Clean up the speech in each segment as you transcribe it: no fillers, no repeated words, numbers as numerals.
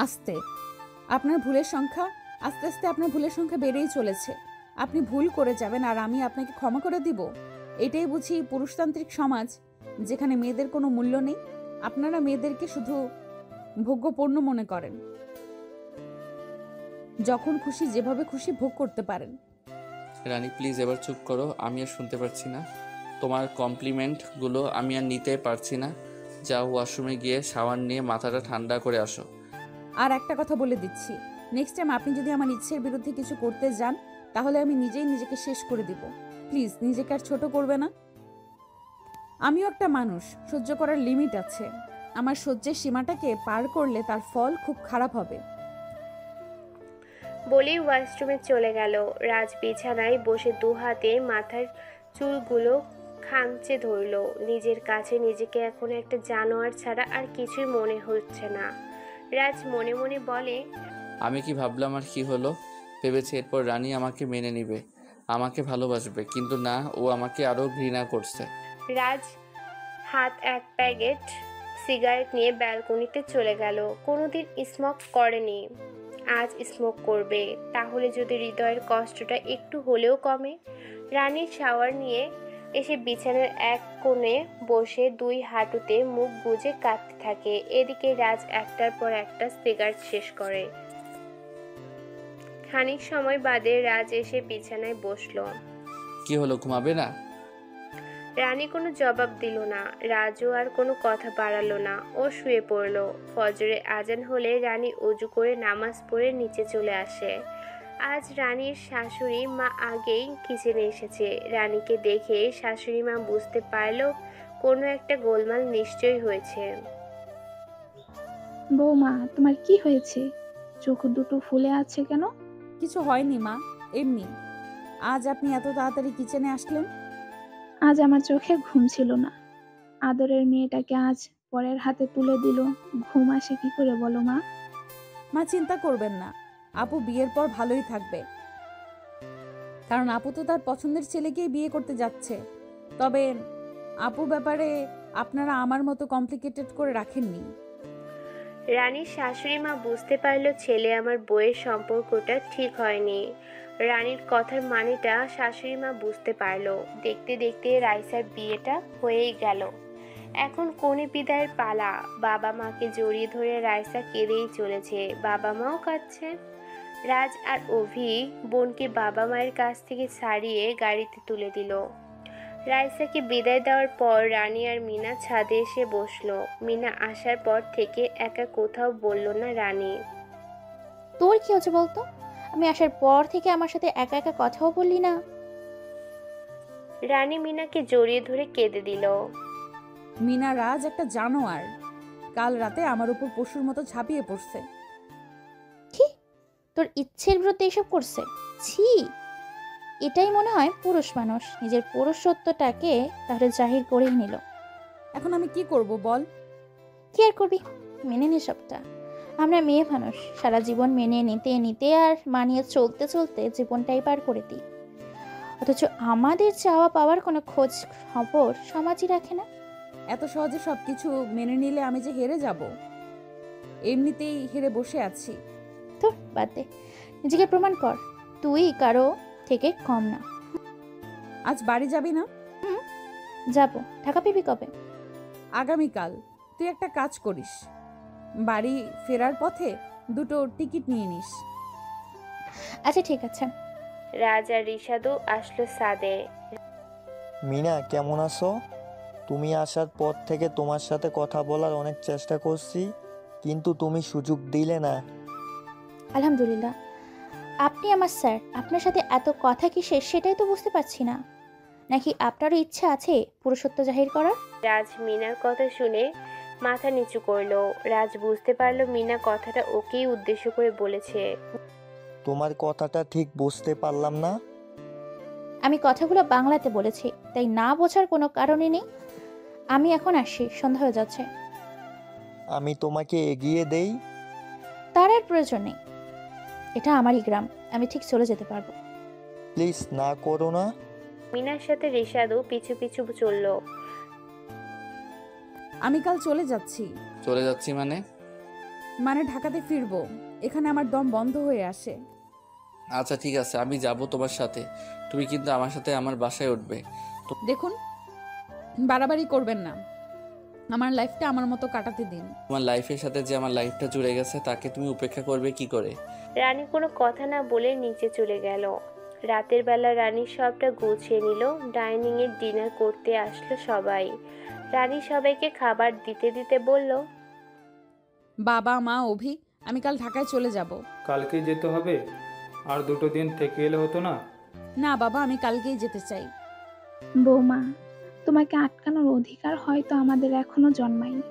আস্তে আপনার ভুলের সংখ্যা আস্তে আস্তে আপনার ভুলের সংখ্যা বেড়েই চলেছে। আপনি ভুল করে যাবেন আর আমি আপনাকে ক্ষমা করে দিব? এটাই বুঝি পুরুষতান্ত্রিক সমাজ, যেখানে মেয়েদের কোনো মূল্য নেই? আপনারা মেয়েদেরকে শুধু ভোগ্যপণ্য মনে করেন, যখন খুশি যেভাবে খুশি ভোগ করতে পারেন। রানী প্লিজ এবার চুপ করো, আমি আর শুনতে পারছি না। তোমার কমপ্লিমেন্টগুলো আমি আর নিতে পারছি না। যাও ওয়াশরুমে গিয়ে শাওয়ার নিয়ে মাথাটা ঠান্ডা করে আসো। আর একটা কথা বলে দিচ্ছি, নেক্সট টাইম আপনি যদি আমার ইচ্ছের বিরুদ্ধে কিছু করতে যান, তাহলে আমি নিজেই নিজেকে শেষ করে দিব। প্লিজ নিজেকে আর ছোট করবে না। আমিও একটা মানুষ, সহ্য করার লিমিট আছে। আমার সহ্যের সীমাটাকে পার করলে তার ফল খুব খারাপ হবে। বলেই ওয়াশরুমে চলে গেল। রাজ বিছানায় বসে দু হাতে মাথার চুলগুলো খামচে ধরল। নিজের কাছে নিজেকে এখন একটা জানোয়ার ছাড়া আর কিছুই মনে হচ্ছে না। রাজ মনে মনে বলে, আমি কি ভাবলাম আর কি হলো? ভেবেছি এরপর রানী আমাকে মেনে নিবে, আমাকে ভালোবাসবে, কিন্তু না, ও আমাকে আরও ঘৃণা করছে। রাজ হাত এক প্যাকেট সিগারেট নিয়ে ব্যালকনিতে চলে গেল। কোনোদিন স্মোক করেনি, আজ স্মোক করবে। তাহলে যদি হৃদয়ের কষ্টটা একটু হলেও কমে। রানীর শাওয়ার নিয়ে এসে বিছানার এক কোণে বসে দুই হাঁটুতে মুখ গুজে কাঁদতে থাকে। এদিকে রাজ একটার পর একটা সিগারেট শেষ করে। খানিক সময় বাদে রাজ এসে বিছানায় বসলো। কি হলো, ঘুমাবে না? রানী কোনো জবাব দিল না। রাজও আর কোনো কথা বাড়ালো না, ও শুয়ে পড়ল। ফজরে আজান হলে রানী অজু করে নামাজ পড়ে নিচে চলে আসে। আজ রানীর শাশুড়ি মা আগেই কিচেনে এসেছে। রানীকে দেখে শাশুড়ি মা বুঝতে পারল কোনো একটা গোলমাল নিশ্চয়ই হয়েছে। বৌমা, তোমার কি হয়েছে? চোখ দুটো ফুলে আছে কেন? কিছু হয়নি মা, এমনি। আজ আপনি এত তাড়াতাড়ি কিচেনে আসলেন? আজ আমার চোখে ঘুম ছিল না। আদরের মেয়েটাকে আজ পরের হাতে তুলে দিল। ঘুম আসে কি করে বলো মা? মা চিন্তা করবেন না, আপু বিয়ের পর ভালোই থাকবে। কারণ আপু তো তার পছন্দের ছেলেকেই বিয়ে করতে যাচ্ছে। তবে আপুর ব্যাপারে আপনারা আমার মতো কমপ্লিকেটেড করে রাখেননি। রানীর শাশুড়ি মা বুঝতে পারল ছেলে আমার বউয়ের সম্পর্কটা ঠিক হয়নি। রানীর কথার মানেটা শাশুড়ি মা বুঝতে পারল। দেখতে দেখতে রাইসার বিয়েটা হয়েই গেল। এখন কনে বিদায়ের পালা। বাবা মাকে জড়িয়ে ধরে রাইসা কেঁদেই চলেছে, বাবা মাও কাঁদছে। রাজ আর অভি বোনকে বাবা মায়ের কাছ থেকে ছাড়িয়ে গাড়িতে তুলে দিল। রাইসাকে বিদায় দেওয়ার পর রানী আর মিনা ছাদে এসে বসলো। মিনা আসার পর থেকে একা কোথাও বলল না রানী। তোর কি হচ্ছে বলতো? আমি আসার পর থেকে আমার সাথে একা একা কথাও বললি না। রানী মিনাকে জড়িয়ে ধরে কেঁদে দিল। মিনা রাজ একটা জানোয়ার, কাল রাতে আমার উপর পশুর মতো ঝাঁপিয়ে পড়ছে। কি? তোর ইচ্ছের বিরুদ্ধে এসব করছে? ছি! এটাই মনে হয় পুরুষ মানুষ, নিজের পুরুষত্বটাকে তাহলে জাহির করেই নিল। এখন আমি কি করব বল? কি আর করবি, মেনে নে সবটা। আমরা মেয়ে মানুষ, সারা জীবন মেনে নিতে নিতে আর মানিয়ে চলতে চলতে জীবনটাই পার করে দিই। অথচ আমাদের চাওয়া পাওয়ার কোনো খোঁজ খবর সমাজই রাখে না। এত সহজে সবকিছু মেনে নিলে আমি যে হেরে যাব। এমনিতেই হেরে বসে আছি। তোর বাদ দে, নিজেকে প্রমাণ কর তুই কারো থেকে কম না। আজ বাড়ি যাবি না? যাবো। ঢাকা পেবি কবে? আগামীকাল। তুই একটা কাজ করিস, বাড়ি ফেরার পথে দুটো টিকিট নিয়ে নিস। আচ্ছা ঠিক আছে। রাজ আর রিশাদও আসলো ছাদে। মিনা, কেমন আছো? তুমি আসার পর থেকে তোমার সাথে কথা বলার অনেক চেষ্টা করছি, কিন্তু তুমি সুযোগ দিলে না। আলহামদুলিল্লাহ। আপনি আমার স্যার, আপনার সাথে এত কথা কিসের সেটাই তো বুঝতে পারছি না। নাকি আপনারও ইচ্ছা আছে পুরুষত্ব জাহির করার? রাজ মিনার কথা শুনে মাথা নিচু করলো। রাজ বুঝতে পারলো মিনা কথাটা ওকেই উদ্দেশ্য করে বলেছে। তোমার কথাটা ঠিক বুঝতে পারলাম না। আমি কথাগুলো বাংলাতে বলেছি, তাই না বোঝার কোনো কারণই নেই। আমি এখন আসি, সন্ধ্যা হয়ে যাচ্ছে। আমি তোমাকে এগিয়ে দেই। তার আর প্রয়োজন নেই, এটা আমারই গ্রাম, আমি ঠিক চলে যেতে পারবো। প্লিজ না করো না। মিনার সাথে রিশাদও পিছু পিছু চলল। আমি কাল চলে যাচ্ছি। চলে যাচ্ছি মানে? মানে ঢাকাতে ফিরবো, এখানে আমার দম বন্ধ হয়ে আসে। আচ্ছা ঠিক আছে, আমি যাব তোমার সাথে। তুমি কিন্তু আমার সাথে আমার বাসায় উঠবে। দেখুন, বাড়াবাড়ি করবেন না, আমার লাইফটা আমার মতো কাটাতে দিন। তোমার লাইফের সাথে যে আমার লাইফটা জুড়ে গেছে তাকে তুমি উপেক্ষা করবে কি করে? রানী কোনো কথা না বলে নিচে চলে গেল। রাতের বেলা রানী সবটা গুছিয়ে নিল। ডাইনিংয়ে ডিনার করতে আসলো সবাই। রানী সবাইকে খাবার দিতে দিতে বলল, বাবা, মা, অভি, আমি কাল ঢাকায় চলে যাব। কালকেই যেতে হবে? আর 2 দিন থেকে এলে হতো না? না বাবা, আমি কালকেই যেতে চাই। বৌমা, তোমাকে আটকানোর অধিকার হয়তো আমাদের এখনো জন্মায়নি।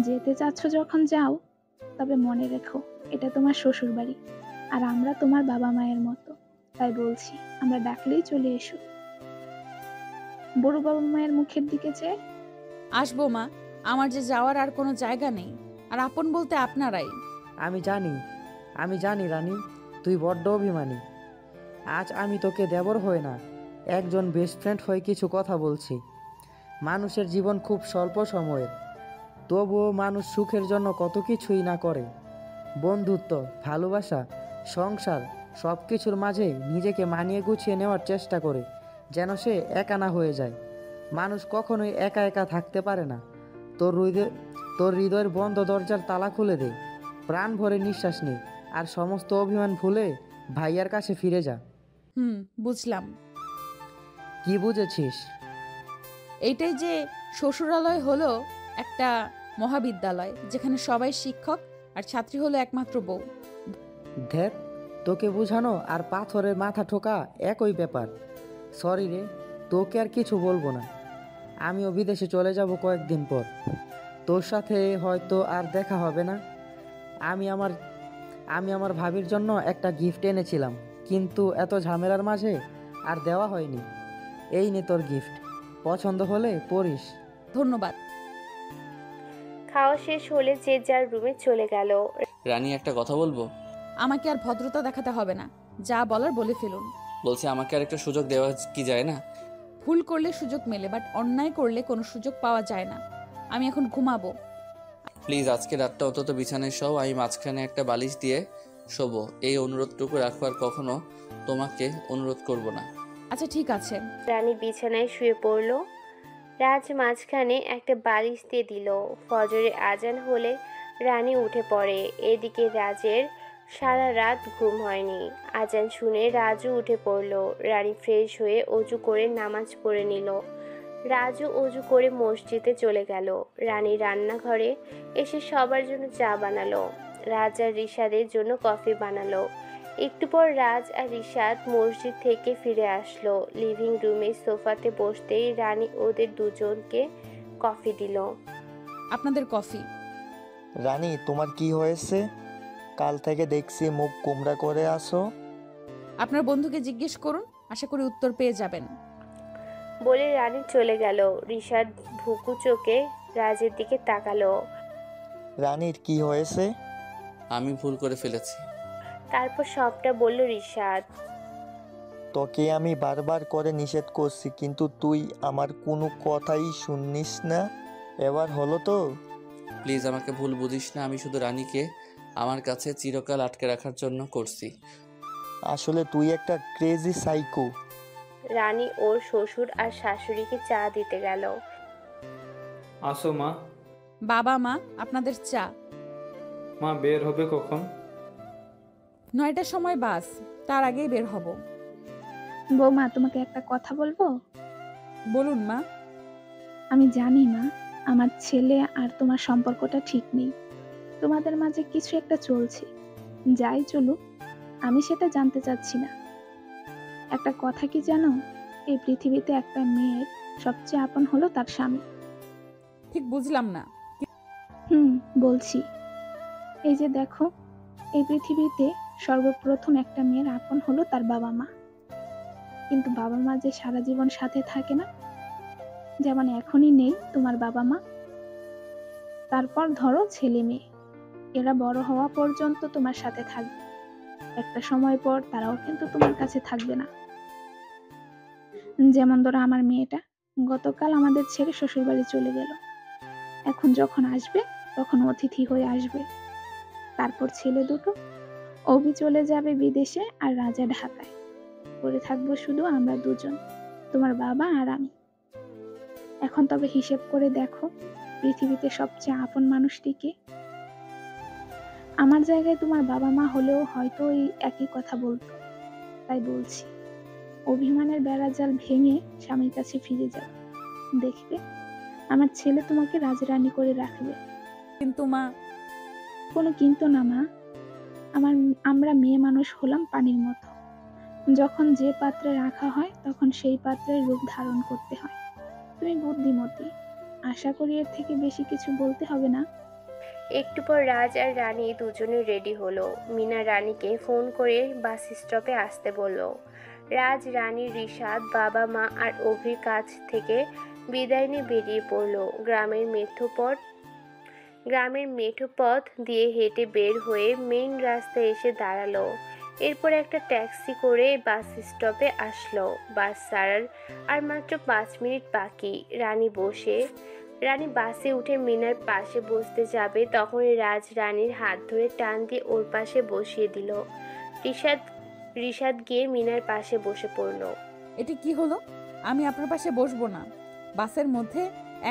যেতে চাচ্ছ যখন যাও, তবে মনে রেখো এটা তোমার শ্বশুর বাড়ি, আর আমরা তোমার বাবা মায়ের মতো। তাই বলছি, আমরা ডাকলেই চলে এসো। বড় বাবা মায়ের মুখের দিকে চেয়ে। আসবো মা, আমার যে যাওয়ার আর কোনো জায়গা নেই, আর আপন বলতে আপনারাই। আমি জানি রানী, তুই বড্ড অভিমানী। আজ আমি তোকে দেবর হয়ে না, একজন বেস্ট ফ্রেন্ড হয়ে কিছু কথা বলছি। মানুষের জীবন খুব স্বল্প সময়ের, তবুও মানুষ সুখের জন্য কত কিছুই না করে। বন্ধুত্ব, ভালোবাসা, সংসার সব কিছুর মাঝে নিজেকে মানিয়ে গুছিয়ে নেওয়ার চেষ্টা করে, যেন সে একা না হয়ে যায়। মানুষ কখনোই একা একা থাকতে পারে না। তোর হৃদয়ের বন্ধ দরজার তালা খুলে দে, প্রাণ ভরে নিঃশ্বাস নে, আর সমস্ত অভিমান ভুলে ভাইয়ার কাছে ফিরে যা। বুঝলাম। কি বুঝেছিস? এইটাই যে শ্বশুরালয় হলো একটা মহাবিদ্যালয়, যেখানে সবাই শিক্ষক আর ছাত্রী হলো একমাত্র বউ। ধ্যাত, তোকে বোঝানো আর পাথরে মাথা ঠোকা একই ব্যাপার। সরি রে, তোকে আর কিছু বলবো না। আমিও বিদেশে চলে যাব কয়েকদিন পর। তোর সাথে হয়তো আর দেখা হবে না। আমি আমার ভাবির জন্য একটা গিফট এনেছিলাম, কিন্তু এত ঝামেলার মাঝে আর দেওয়া হয়নি। এই নে তোর গিফট, পছন্দ হলে পড়িস। ধন্যবাদ। খাওয়া শেষ হলে যে যার রুমে চলে গেল। রানী, একটা কথা বলবো? আমাকে আর ভদ্রতা দেখাতে হবে না, যা বলার বলে ফেলুন। বলছি, আমাকে আর একটা সুযোগ দেওয়া কি যায় না? ভুল করলে সুযোগ মেলে, বাট অন্যায় করলে কোনো সুযোগ পাওয়া যায় না। আমি এখন ঘুমাবো। প্লিজ আজকে রাতটা অন্তত বিছানায় শোও, আমি মাঝখানে একটা বালিশ দিয়ে শোবো। এই অনুরোধটুকু রাখো, আর কখনো তোমাকে অনুরোধ করব না। আচ্ছা ঠিক আছে। রানী বিছানায় শুয়ে পড়ল। রাজ মাঝখানে একটা বালিশ দিয়ে দিল। ফজরে আজান হলে রানী উঠে পড়ে। এদিকে রাজের সারা রাত ঘুম হয়নি। আজান শুনে রাজু উঠে পড়ল। রানী ফ্রেশ হয়ে অজু করে নামাজ পড়ে নিল। রাজু অজু করে মসজিদে চলে গেল। রানী রান্নাঘরে এসে সবার জন্য চা বানালো। রাজ আর রিশাদের জন্য কফি বানালো। একটু পর রাজ আর রিশাদ মসজিদ থেকে ফিরে আসলো। লিভিং রুমে সোফাতে বসতেই রানী ওদের দুজনকে কফি দিল। আপনাদের কফি। রানী, তোমার কি হয়েছে? কাল থেকে দেখছি মুখ কুমড়া করে আসো। আপনার বন্ধুকে জিজ্ঞেস করুন, আশা করি উত্তর পেয়ে যাবেন। বলে রানী চলে গেল। রিশাদ ভুকু চোখে রাজের দিকে তাকালো। রানীর কি হয়েছে? আমি ভুল করে ফেলেছি। তারপর সবটা বলল রিশাদ। তোকে আমি বারবার করে নিষেধ করছি, কিন্তু তুই আমার কোনো কথাই শুনিস না। এবার হলো তো? প্লিজ আমাকে ভুল বুঝিস না, আমি শুধু রানীকে আমার কাছে চিরকাল আটকে রাখার জন্য করছি। আসলে তুই একটা ক্রেজি সাইকো। রানী ওর শ্বশুর আর শাশুড়িকে চা দিতে গেল। আসো মা। বাবা, মা, আপনাদের চা। মা, বের হবে কখন? 9টার সময় বাস, তার আগেই বের হব। বৌমা, তোমাকে একটা কথা বলবো? বলুন মা। আমি জানি মা, আমার ছেলে আর তোমার সম্পর্কটা ঠিক নেই। তোমাদের মাঝে কিছু একটা চলছে। যাই চলুক, আমি সেটা জানতে চাচ্ছি না। একটা কথা কি জানো, এই পৃথিবীতে একটা মেয়ের সবচেয়ে আপন হলো তার স্বামী। ঠিক বুঝলাম না। বলছি, এই যে দেখো, এই পৃথিবীতে সর্বপ্রথম একটা মেয়ের আপন হলো তার বাবা মা। কিন্তু বাবা মা যে সারা জীবন সাথে থাকে না, যেমন এখনই নেই তোমার বাবা মা। তারপর ধরো ছেলে মেয়ে, এরা বড় হওয়া পর্যন্ত তোমার সাথে থাকবে। একটা সময় পর তারাও কিন্তু তোমার কাছে থাকবে না। যেমন ধরো আমার মেয়েটা গতকাল আমাদের ছেড়ে শ্বশুর বাড়ি চলে গেল। এখন যখন আসবে তখন অতিথি হয়ে আসবে। তারপর ছেলে দুটো, অভি চলে যাবে বিদেশে আর রাজা ঢাকায়। পড়ে থাকবো শুধু আমরা দুজন, তোমার বাবা আর আমি। এখন তবে হিসেব করে দেখো, পৃথিবীতে সবচেয়ে আপন মানুষটিকে। আমার জায়গায় তোমার বাবা মা হলেও হয়তো এই একই কথা বলতো। তাই বলছি, অভিমানের বেড়াজাল ভেঙে স্বামীর কাছে ফিরে যাও। দেখবে আমার ছেলে তোমাকে রাজরানী করে রাখবে। কিন্তু মা, কোনো কিন্তু না মা। আমরা মেয়ে মানুষ হলাম পানির মতো। যখন যে পাত্রে রাখা হয় তখন সেই পাত্রের রূপ ধারণ করতে হয়। তুমি বুদ্ধিমতী, আশা করি এর থেকে বেশি কিছু বলতে হবে না। একটু পর রাজ আর রানী দুজনে রেডি হলো। মিনা রানীকে ফোন করে বাস স্টপে আসতে বলল। রাজ, রানী, রিশাদ, বাবা মা আর অভির কাছ থেকে বিদায় নিয়ে বেরিয়ে পড়লো। গ্রামের মেঠো পথ দিয়ে হেঁটে বের হয়ে মেইন রাস্তায় এসে দাঁড়ালো। এরপর একটা ট্যাক্সি করে বাস স্টপে আসলো। বাস ছাড়ার আর মাত্র 5 মিনিট বাকি। রানী বাসে উঠে মিনার পাশে বসতে যাবে, তখনই রাজ রানীর হাত ধরে টান দিয়ে ওর পাশে বসিয়ে দিল। রিশাদ গিয়ে মিনার পাশে বসে পড়ল। এটি কি হলো? আমি আপনার পাশে বসবো না। বাসের মধ্যে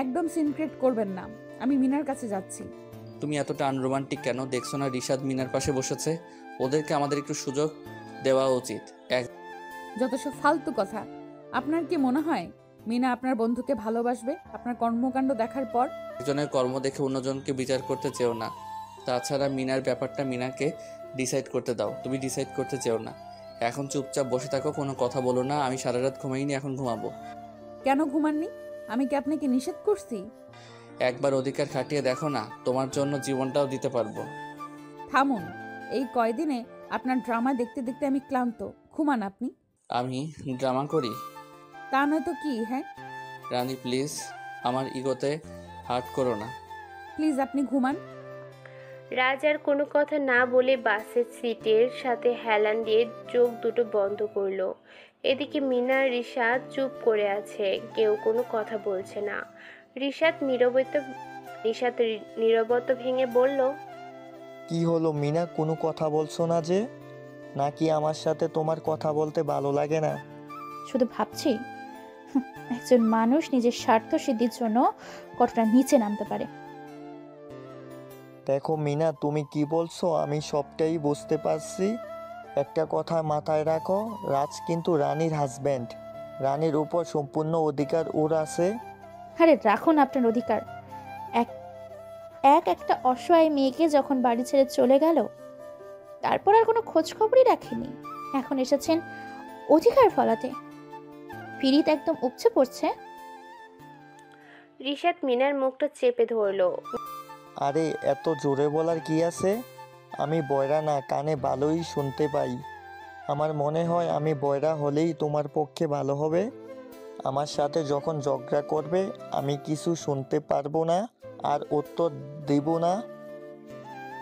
একদম সিন ক্রিয়েট করবেন না। আমি মিনার কাছে যাচ্ছি। তুমি এতটা আনরোমান্টিক কেন? দেখছো না রিশাদ মিনার পাশে বসেছে? ওদেরকে আমাদের একটু সুযোগ দেওয়া উচিত। যত সব ফালতু কথা। আপনার কি মনে হয় মিনা আপনার বন্ধুকে ভালোবাসবে আপনার কর্মকাণ্ড দেখার পর? একজনের কর্ম দেখে অন্যজনকে বিচার করতে চেও না। তাছাড়া মিনার ব্যাপারটা মিনাকে ডিসাইড করতে দাও, তুমি ডিসাইড করতে চেও না। এখন চুপচাপ বসে থাকো, কোনো কথা বলো না। আমি সারা রাত ঘুমাইনি, এখন ঘুমাবো। কেন ঘুমাননি? আমি কি আপনাকে নিষেধ করছি? একবার অধিকার খাটিয়ে দেখো না, তোমার জন্য জীবনটাও দিতে পারবো। থামুন। এই কয়দিনে আপনার ড্রামা দেখতে দেখতে আমি ক্লান্ত। ঘুমান আপনি। আমি ড্রামা করি? তা নয়তো কি? হ্যাঁ, রানী প্লিজ, আমার ইগোতে হার্ট করো না। প্লিজ আপনি ঘুমান। রাজ আর কোনো কথা না বলে বাসের সিটের সাথে হেলান দিয়ে চোখ দুটো বন্ধ করলো। এদিকে মিনা আর রিশাদ চুপ করে আছে, কেউ কোনো কথা বলছে না। রিশাদ নীরবতা ভেঙে বলল, কি হলো মিনা, কোনো কথা বলছো না যে? নাকি আমার সাথে তোমার কথা বলতে ভালো লাগে না? শুধু ভাবছি একজন মানুষ নিজের স্বার্থ সিদ্ধির জন্য কতটা নিচে নামতে পারে। দেখো মিনা, তুমি কি বলছো আমি সবটাই বুঝতে পারছি। একটা কথা মাথায় রাখো, রাজ কিন্তু রানীর হাজব্যান্ড। রানীর উপর সম্পূর্ণ অধিকার ওর আছে। আরে রাখুন আপনার অধিকার। একটা অসহায় মেয়েকে যখন বাড়ি ছেড়ে চলে গেল, তারপর আর কোনো খোঁজ খবরই রাখেনি। এখন এসেছেন অধিকার ফলাতে। ফিরিত একদম উপচে পড়ছে। রিশাদ মিনার মুখটা চেপে ধরলো। আরে এত জোরে বলার কি আছে? আমি বয়রা না, কানে ভালোই শুনতে পাই। আমার মনে হয় আমি বয়রা হলেই তোমার পক্ষে ভালো হবে। আমার সাথে যখন ঝগড়া করবে আমি কিছু শুনতে পারবো না আর উত্তর দেব না।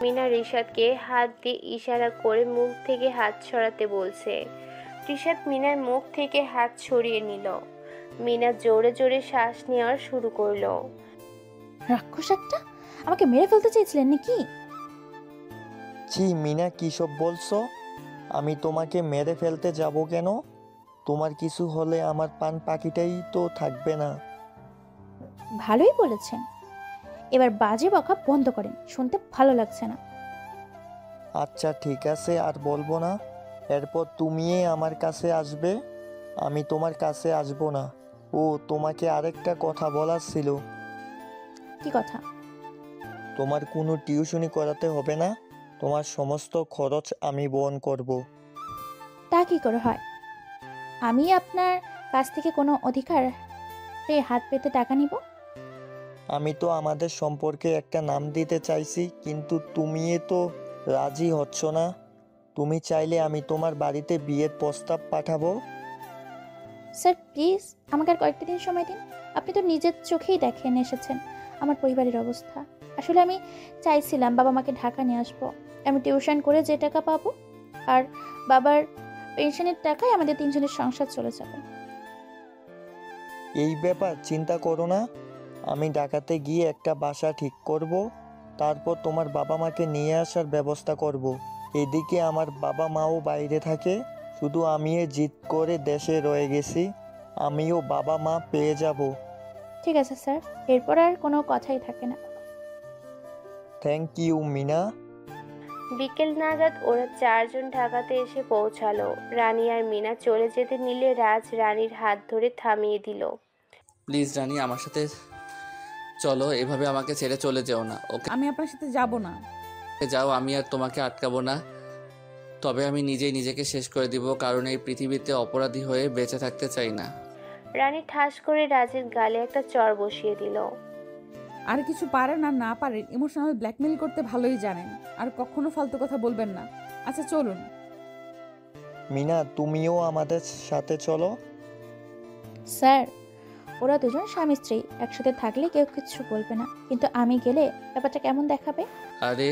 মিনা রিশাদকে হাত দিয়ে ইশারা করে মুখ থেকে হাত সরাতে বলছে। রিশাদ মিনার মুখ থেকে হাত সরিয়ে নিল। মিনা জোরে জোরে শ্বাস নেওয়া শুরু করলো। রাক্ষস একটা! আমাকে মেরে ফেলতে চেয়েছিলেন নাকি? ছি মিনা, কী সব বলছো? আমি তোমাকে মেরে ফেলতে যাব কেন? তোমার কিছু হলে আমার পান পাখিটাই তো থাকবে না। ভালোই বলেছেন। এবার বাজে বকা বন্ধ করেন, শুনতে ভালো লাগছে না। আচ্ছা ঠিক আছে, আর বলবো না। এরপর তুমিই আমার কাছে আসবে, আমি তোমার কাছে আসবো না। ও তোমাকে আরেকটা কথা বলার ছিল। কি কথা? তোমার কোনো টিউশনি করাতে হবে না, তোমার সমস্ত খরচ আমি বহন করব। তা কি করে হয়? আমি আপনার কাছ থেকে কোনো অধিকারে হাত পেতে টাকা নিব? আমি তো আমাদের সম্পর্কে একটা নাম দিতে চাইছি, কিন্তু তুমি তো রাজি হচ্ছ না। তুমি চাইলে আমি তোমার বাড়িতে বিয়ের প্রস্তাব পাঠাবো। স্যার প্লিজ আমাকে আর কয়েকটা দিন সময় দিন। আপনি তো নিজের চোখেই দেখেন এসেছেন আমার পরিবারের অবস্থা। আসলে আমি চাইছিলাম বাবা মাকে ঢাকা নিয়ে আসবো। আমি টিউশন করে যে টাকা পাবো আর বাবার পেনশনের টাকায় আমাদের তিনজনের সংসার চলে যাবে। এই ব্যাপার চিন্তা করো না, আমি ঢাকাতে গিয়ে একটা বাসা ঠিক করব। তারপর তোমার বাবা মাকে নিয়ে আসার ব্যবস্থা করব। এদিকে আমার বাবা মাও বাইরে থাকে, শুধু আমিও জিদ করে দেশে রয়ে গেছি। আমিও বাবা মা পেয়ে যাব। ঠিক আছে স্যার, এরপর আর কোনো কথাই থাকে না। Thank you Mina. বিকেল নাগাদ ওরা চারজন ঢাকাতে এসে পৌঁছালো। রানী আর মিনা চলে যেতে নিলে রাজ রানীর হাত ধরে থামিয়ে দিল। প্লিজ রানী, আমার সাথে চলো, এভাবে আমাকে ছেড়ে চলে যেও না। ওকে আমি আপনার সাথে যাব না। যাও, আমি আর তোমাকে আটকাবো না। তবে আমি নিজেই নিজেকে শেষ করে দিব, কারণ এই পৃথিবীতে অপরাধী হয়ে বেঁচে থাকতে চাই না। রানী ঠাস করে রাজের গালে একটা চড় বসিয়ে দিল। আর কিছু পারেন আর না পারেন, ইমোশনাল ব্ল্যাকমেল করতে ভালোই জানেন। আর কখনো ফালতু কথা বলবেন না। আচ্ছা চলুন। মিনা, তুমিও আমাদের সাথে চলো। স্যার, ওরা দুজন স্বামী স্ত্রী, একসাথে থাকলে কেউ কিচ্ছু বলবে না, কিন্তু আমি গেলে ব্যাপারটা কেমন দেখাবে? আরে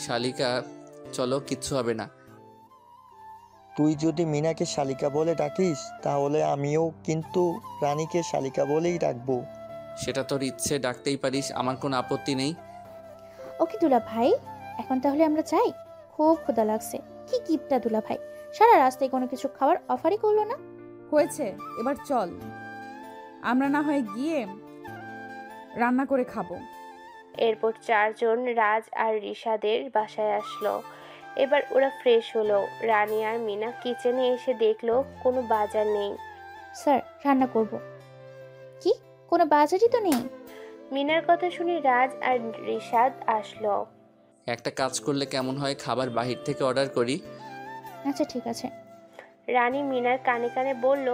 শালিকা, চলো, কিচ্ছু হবে না। তুই যদি মিনাকে শালিকা বলে ডাকিস, তাহলে আমিও কিন্তু রানীকে শালিকা বলেই ডাকবো। সেটা তোর ইচ্ছে, ডাকতেই পারিস, আমার কোনো আপত্তি নেই। ওকে দুলা ভাই, এখন তাহলে আমরা যাই। খুব ক্ষুধা লাগছে। কি গিফটটা দুলা ভাই, সারা রাস্তায় কোনো কিছু খাওয়ার অফারই করলো না। হয়েছে, এবার চল। আমরা না হয় গিয়ে রান্না করে খাবো। এরপর চারজন রাজ আর রিশাদের বাসায় আসলো। এবার ওরা ফ্রেশ হলো। রানী আর মিনা কিচেনে এসে দেখলো কোনো বাজার নেই। স্যার, রান্না করব। কি, কোনো বাজারই তো নেই? মিনার কথা শুনে রাজ আর রিশাদ আসলো। একটা কাজ করলে কেমন হয়, খাবার বাহির থেকে অর্ডার করি। আচ্ছা ঠিক আছে। রানী মিনার কানে কানে বলল,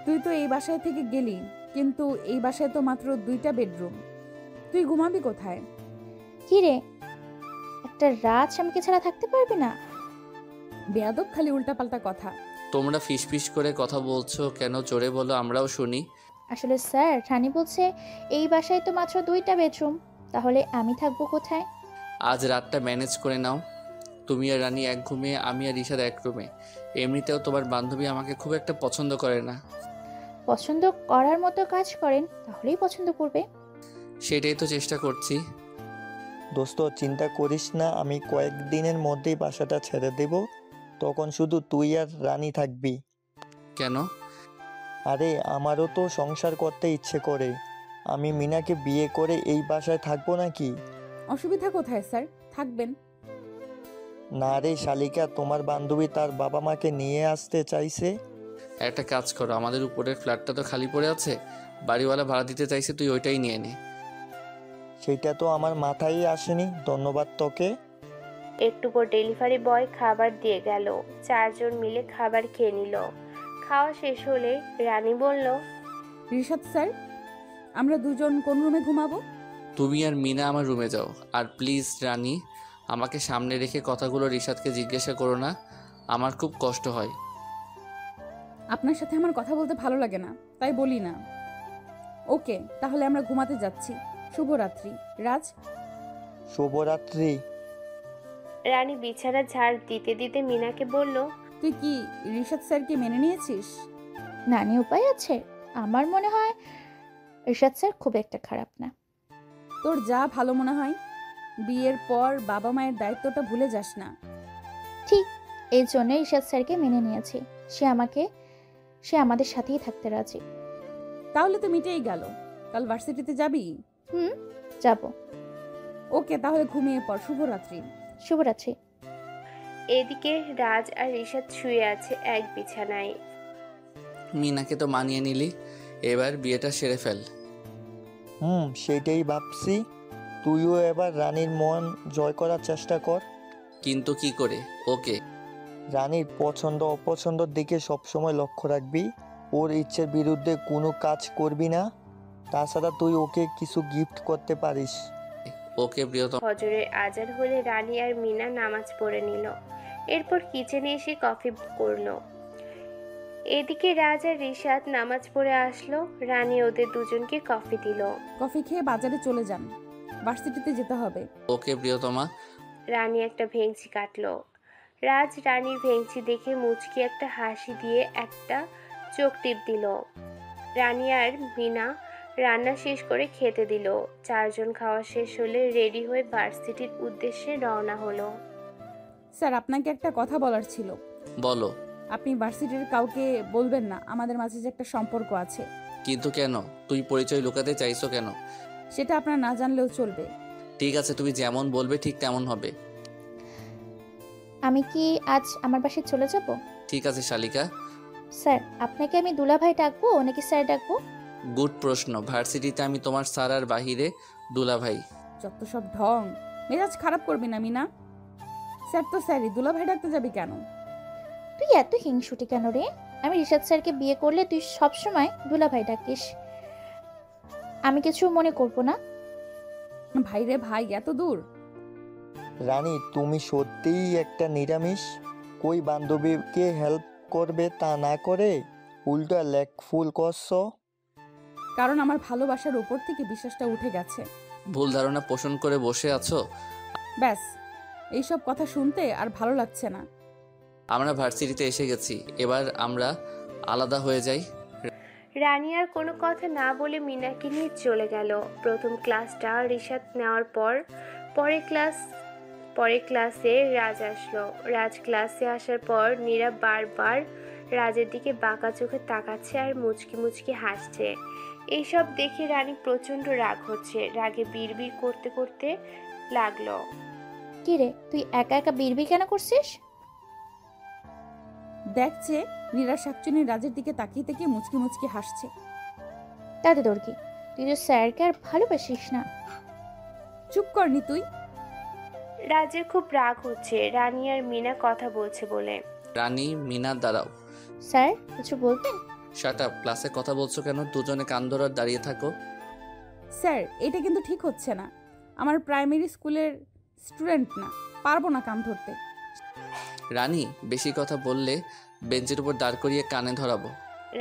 তুই তো এই বাসায় থেকে গেলি, কিন্তু এই বাসায় তো মাত্র 2টা বেডরুম। তুই ঘুমাবি কোথায়? কি রে, একটা রাত স্বামীকে ছাড়া থাকতে পারবে না? বেয়াদব, খালি উল্টাপাল্টা কথা। তোমরা ফিস ফিস করে কথা বলছো কেন? জোরে বলো, আমরাও শুনি। আসলে স্যার, রানী বলছে এই বাসায় তো মাত্র 2টা বেডরুম, তাহলে আমি থাকবো কোথায়? আজ রাতটা ম্যানেজ করে নাও। তুমি আর রানী এক ঘুমে, আমি আর রিশাদ এক রুমে। এমনিতেও তোমার বান্ধবী আমাকে খুব একটা পছন্দ করে না। পছন্দ করার মতো কাজ করেন, তাহলেই পছন্দ করবে। সেটাই তো চেষ্টা করছি। দোস্ত, চিন্তা করিস না, আমি কয়েকদিনের মধ্যেই বাসাটা ছেড়ে দেব। তখন শুধু তুই আর রানী থাকবি। কেন? আরে, আমারও তো সংসার করতে ইচ্ছে করে। আমি মিনাকে বিয়ে করে এই বাসায় থাকবো নাকি? অসুবিধা কোথায় স্যার? থাকবেন। না রে শালিকা, তোমার বান্ধবী তার বাবা মাকে নিয়ে আসতে চাইছে। একটা কাজ করো, আমাদের উপরের ফ্ল্যাটটা তো খালি পড়ে আছে, বাড়িওয়ালা ভাড়া দিতে চাইছে, তুই ওইটাই নিয়ে নে। সেটা তো আমার মাথায় আসেনি, ধন্যবাদ তোকে। একটু পর ডেলিভারি বয় খাবার দিয়ে গেল। চারজন মিলে খাবার খেয়ে নিল। খাওয়া শেষ হলে রানী বলল, রিশাদ স্যার, আমরা দুজন কোন রুমে ঘুমাবো? তুমি আর মিনা আমার রুমে যাও। আর প্লিজ রানী, আমাকে সামনে রেখে কথাগুলো রিশাদকে জিজ্ঞাসা করো না, আমার খুব কষ্ট হয়। আপনার সাথে আমার কথা বলতে ভালো লাগে না, তাই বলি না। ওকে, তাহলে আমরা ঘুমাতে যাচ্ছি। শুভরাত্রি। রাজ। শুভরাত্রি। রানী বিছানা ঝাড় দিতে দিতে মিনাকে বলল, তুই কি রিশাদ স্যারকে মেনে নিয়েছিস? নানি উপায় আছে? আমার মনে হয় ঋষাদ স্যার খুব একটা খারাপ না। তোর যা ভালো মনে হয়। বিয়ের পর বাবা মায়ের দায়িত্বটা ভুলে যাস না। ঠিক, এই জন্যই ঋষাদ স্যারকে মেনে নিয়েছি। সে আমাদের সাথেই থাকতে রাজি। তাহলে তো মিটেই গেল। কাল ভার্সিটিতে যাবি? যাব। ওকে, তাহলে ঘুমিয়ে পড়। শুভরাত্রি। শুভরাত্রি। এদিকে রাজ আর রিশাদ শুয়ে আছে এক বিছানায়। মিনাকে তো মানিয়ে নিলি, এবার বিয়েটা সেরে ফেল। সেটাই ভাবছি। তুইও এবার রানীর মন জয় করার চেষ্টা কর। কিন্তু কি করে? ওকে। রানীর পছন্দ অপছন্দের দিকে সবসময় লক্ষ্য রাখবি। ওর ইচ্ছের বিরুদ্ধে কোনো কাজ করবি না। তাছাড়া তুই ওকে কিছু গিফট করতে পারিস। ওকে প্রিয়তম। ফজরের আজান হলে রানী আর মিনা নামাজ পড়ে নিল। এরপর কিচেনে এসে কফি করলো। এদিকে রাজ আর রিশাদ নামাজ পড়ে আসলো। রানী ওদের দুজনকে কফি দিল। কফি খেয়ে বাজারে চলে যান, ভার্সিটিতে যেতে হবে। ওকে প্রিয়তমা। রানী একটা ভেংচি কাটলো। রাজ রানীর ভেংচি দেখে মুচকি একটা হাসি দিয়ে একটা চোখ টিপ দিল। রানী আর মিনা রান্না শেষ করে খেতে দিল। চারজন খাওয়া শেষ হলে রেডি হয়ে ভার্সিটির উদ্দেশ্যে রওনা হলো। স্যার, আপনাকে একটা কথা বলার ছিল। বলো। আপনি ভার্সিটির কাউকে বলবেন না আমাদের মাঝে যে একটা সম্পর্ক আছে। কিন্তু কেন? তুই পরিচয় লুকাতে চাইছো কেন? সেটা আপনার না জানলেও চলবে। ঠিক আছে, তুমি যেমন বলবে ঠিক তেমন হবে। আমি কি আজ আমার বাসায় চলে যাব? ঠিক আছে শালিকা। স্যার, আপনাকে আমি দুলাভাই ডাকবো নাকি স্যার ডাকবো? গুড প্রশ্ন। ভার্সিটিতে আমি তোমার স্যার আর বাহিরে দুলাভাই। যত সব ঢং। মেজাজ খারাপ করবি না মিনা। স্যার তো স্যারই, দুলাভাই ডাকতে যাবি কেন? তুই এত হিংসুটি কেন রে? আমি রিশাদ স্যারকে বিয়ে করলে তুই সবসময় দুলাভাই ডাকিস। আমি কিছু মনে করব না। ভাই রে ভাই, এত দূর? রানী, তুমি সত্যিই একটা নিরামিষ। কই বান্ধবীকে হেল্প করবে তা না করে উল্টা লেগ ফুল করছো। কারণ আমার ভালোবাসার উপর থেকে বিশ্বাসটা উঠে গেছে। ভুল ধারণা পোষণ করে বসে আছো। ব্যাস, এইসব কথা শুনতে আর ভালো লাগছে না। আমরা ভার্সিটিতে এসে গেছি, এবার আমরা আলাদা হয়ে যাই। রানী আর কোনো কথা না বলে মিনাকে নিয়ে চলে গেল। প্রথম ক্লাসটা রিশাদ নেওয়ার পরে ক্লাসে রাজ আসলো। রাজ ক্লাসে আসার পর নীরা বারবার রাজের দিকে বাঁকা চোখে তাকাচ্ছে আর মুচকি মুচকি হাসছে। এইসব দেখে রানী প্রচণ্ড রাগ হচ্ছে। রাগে বিড়বিড় করতে করতে লাগলো। কি রে, তুই একা একা বিড়বিড় কেন করছিস? দেখছে নীরা শাকচুনি রাজের দিকে তাকিয়ে থেকে মুচকি মুচকি হাসছে। তাতে তোর কি? তুই তো স্যারকে আর ভালোবাসিস না। চুপ করনি তুই। রাজের খুব রাগ হচ্ছে রানী আর মিনা কথা বলছে বলে। রানী, মিনা দাঁড়াও। স্যার, কিছু বলবেন? Shut up. ক্লাসে কথা বলছো কেন? দুজনে কান ধরে দাঁড়িয়ে থাকো। স্যার, এটা কিন্তু ঠিক হচ্ছে না। আমার প্রাইমারি স্কুলের স্টুডেন্ট না, পারবো না কান ধরতে। রানী, বেশি কথা বললে বেঞ্চের উপর দাঁড় করিয়ে কানে ধরাবো।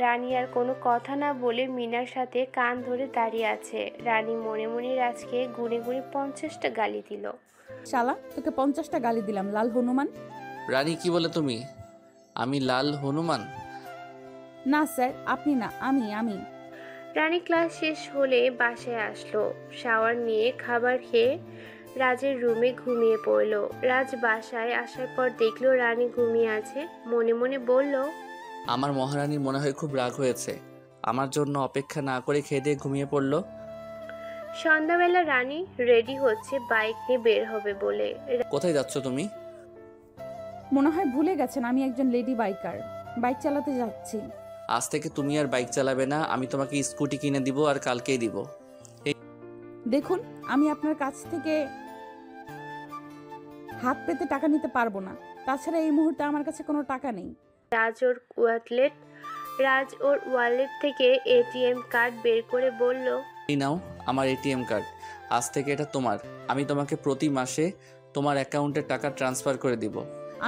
রানী আর কোনো কথা না বলে মিনার সাথে কান ধরে দাঁড়িয়ে আছে। রানী মনে মনে রাজকে গুনে গুনে 50টা গালি দিল। শালা, তোকে 50টা গালি দিলাম, লাল হনুমান। রানী, কি বলে তুমি? আমি লাল হনুমান? না স্যার, আপনি না, আমি। রানী ক্লাস শেষ হলে বাসায় আসলো। শাওয়ার নিয়ে খাবার খেয়ে রাজের রুমে ঘুমিয়ে পড়ল। রাজ বাসায় আসার পর দেখলো রানী ঘুমিয়ে আছে। মনে মনে বলল, আমার মহারানীর মনে হয় খুব রাগ হয়েছে। আমার জন্য অপেক্ষা না করে খেয়ে দিয়ে ঘুমিয়ে পড়লো। সন্ধ্যাবেলা রানী রেডি হচ্ছে বাইক নিয়ে বের হবে বলে। কোথায় যাচ্ছ তুমি? মনে হয় ভুলে গেছেন আমি একজন লেডি বাইকার, বাইক চালাতে যাচ্ছি। আজ থেকে তুমি আর বাইক চালাবে না, আমি তোমাকে স্কুটি কিনে দিব আর কালকেই দিব। দেখুন, আমি আপনার কাছ থেকে হাত পেতে টাকা নিতে পারবো না। তাছাড়া এই মুহূর্তে আমার কাছে কোনো টাকা নেই। রাজ ওর ওয়ালেট থেকে এটিএম কার্ড বের করে বলল, এই নাও আমার এটিএম কার্ড। আজ থেকে এটা তোমার। আমি তোমাকে প্রতি মাসে তোমার অ্যাকাউন্টে টাকা ট্রান্সফার করে দিব।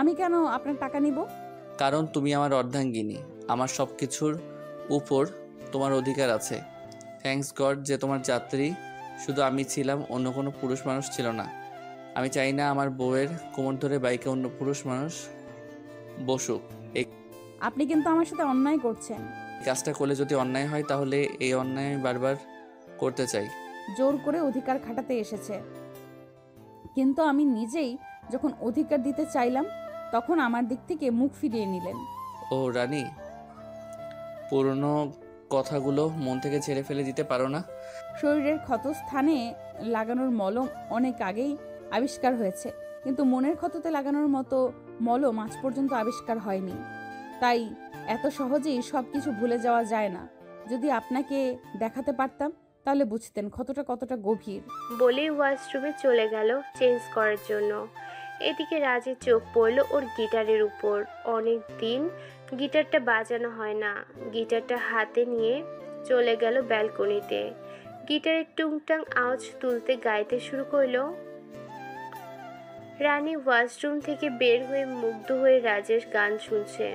আমি কেন আপনার টাকা নিব? কারণ তুমি আমার অর্ধাঙ্গিনী। আমার সব কিছুর উপর তোমার অধিকার আছে। থ্যাঙ্কস গড যে তোমার যাত্রী শুধু আমি ছিলাম, অন্য কোনো পুরুষ মানুষ ছিল না। আমি চাই না আমার বউয়ের কোমর ধরে বাইকে অন্য পুরুষ মানুষ বসুক। এই আপনি কিন্তু আমার সাথে অন্যায় করছেন। কাজটা করলে যদি অন্যায় হয় তাহলে এই অন্যায় আমি বারবার করতে চাই। জোর করে অধিকার খাটাতে এসেছে, কিন্তু আমি নিজেই যখন অধিকার দিতে চাইলাম তখন আমার দিক থেকে মুখ ফিরিয়ে নিলেন। ও রানী, পুরনো কথাগুলো মন থেকে ছেড়ে ফেলে দিতে পারো না? শরীরের ক্ষতস্থানে লাগানোর মলম অনেক আগেই আবিষ্কার হয়েছে, কিন্তু মনের ক্ষততে লাগানোর মতো মলম আজ পর্যন্ত আবিষ্কার হয়নি। তাই এত সহজেই সব কিছু ভুলে যাওয়া যায় না। যদি আপনাকে দেখাতে পারতাম তাহলে বুঝতেন ক্ষতটা কতটা গভীর। বলেই ওয়াশরুমে চলে গেল চেঞ্জ করার জন্য। এদিকে রাজের চোখ পড়ল ওর গিটারের উপর। অনেক দিন গিটারটা বাজানো হয় না। গিটারটা হাতে নিয়ে চলে গেল ব্যালকনিতে। গিটারের টুংটাং আওয়াজ তুলতে গাইতে শুরু করলো। রানী ওয়াশরুম থেকে বের হয়ে মুগ্ধ হয়ে রাজের গান শুনছে।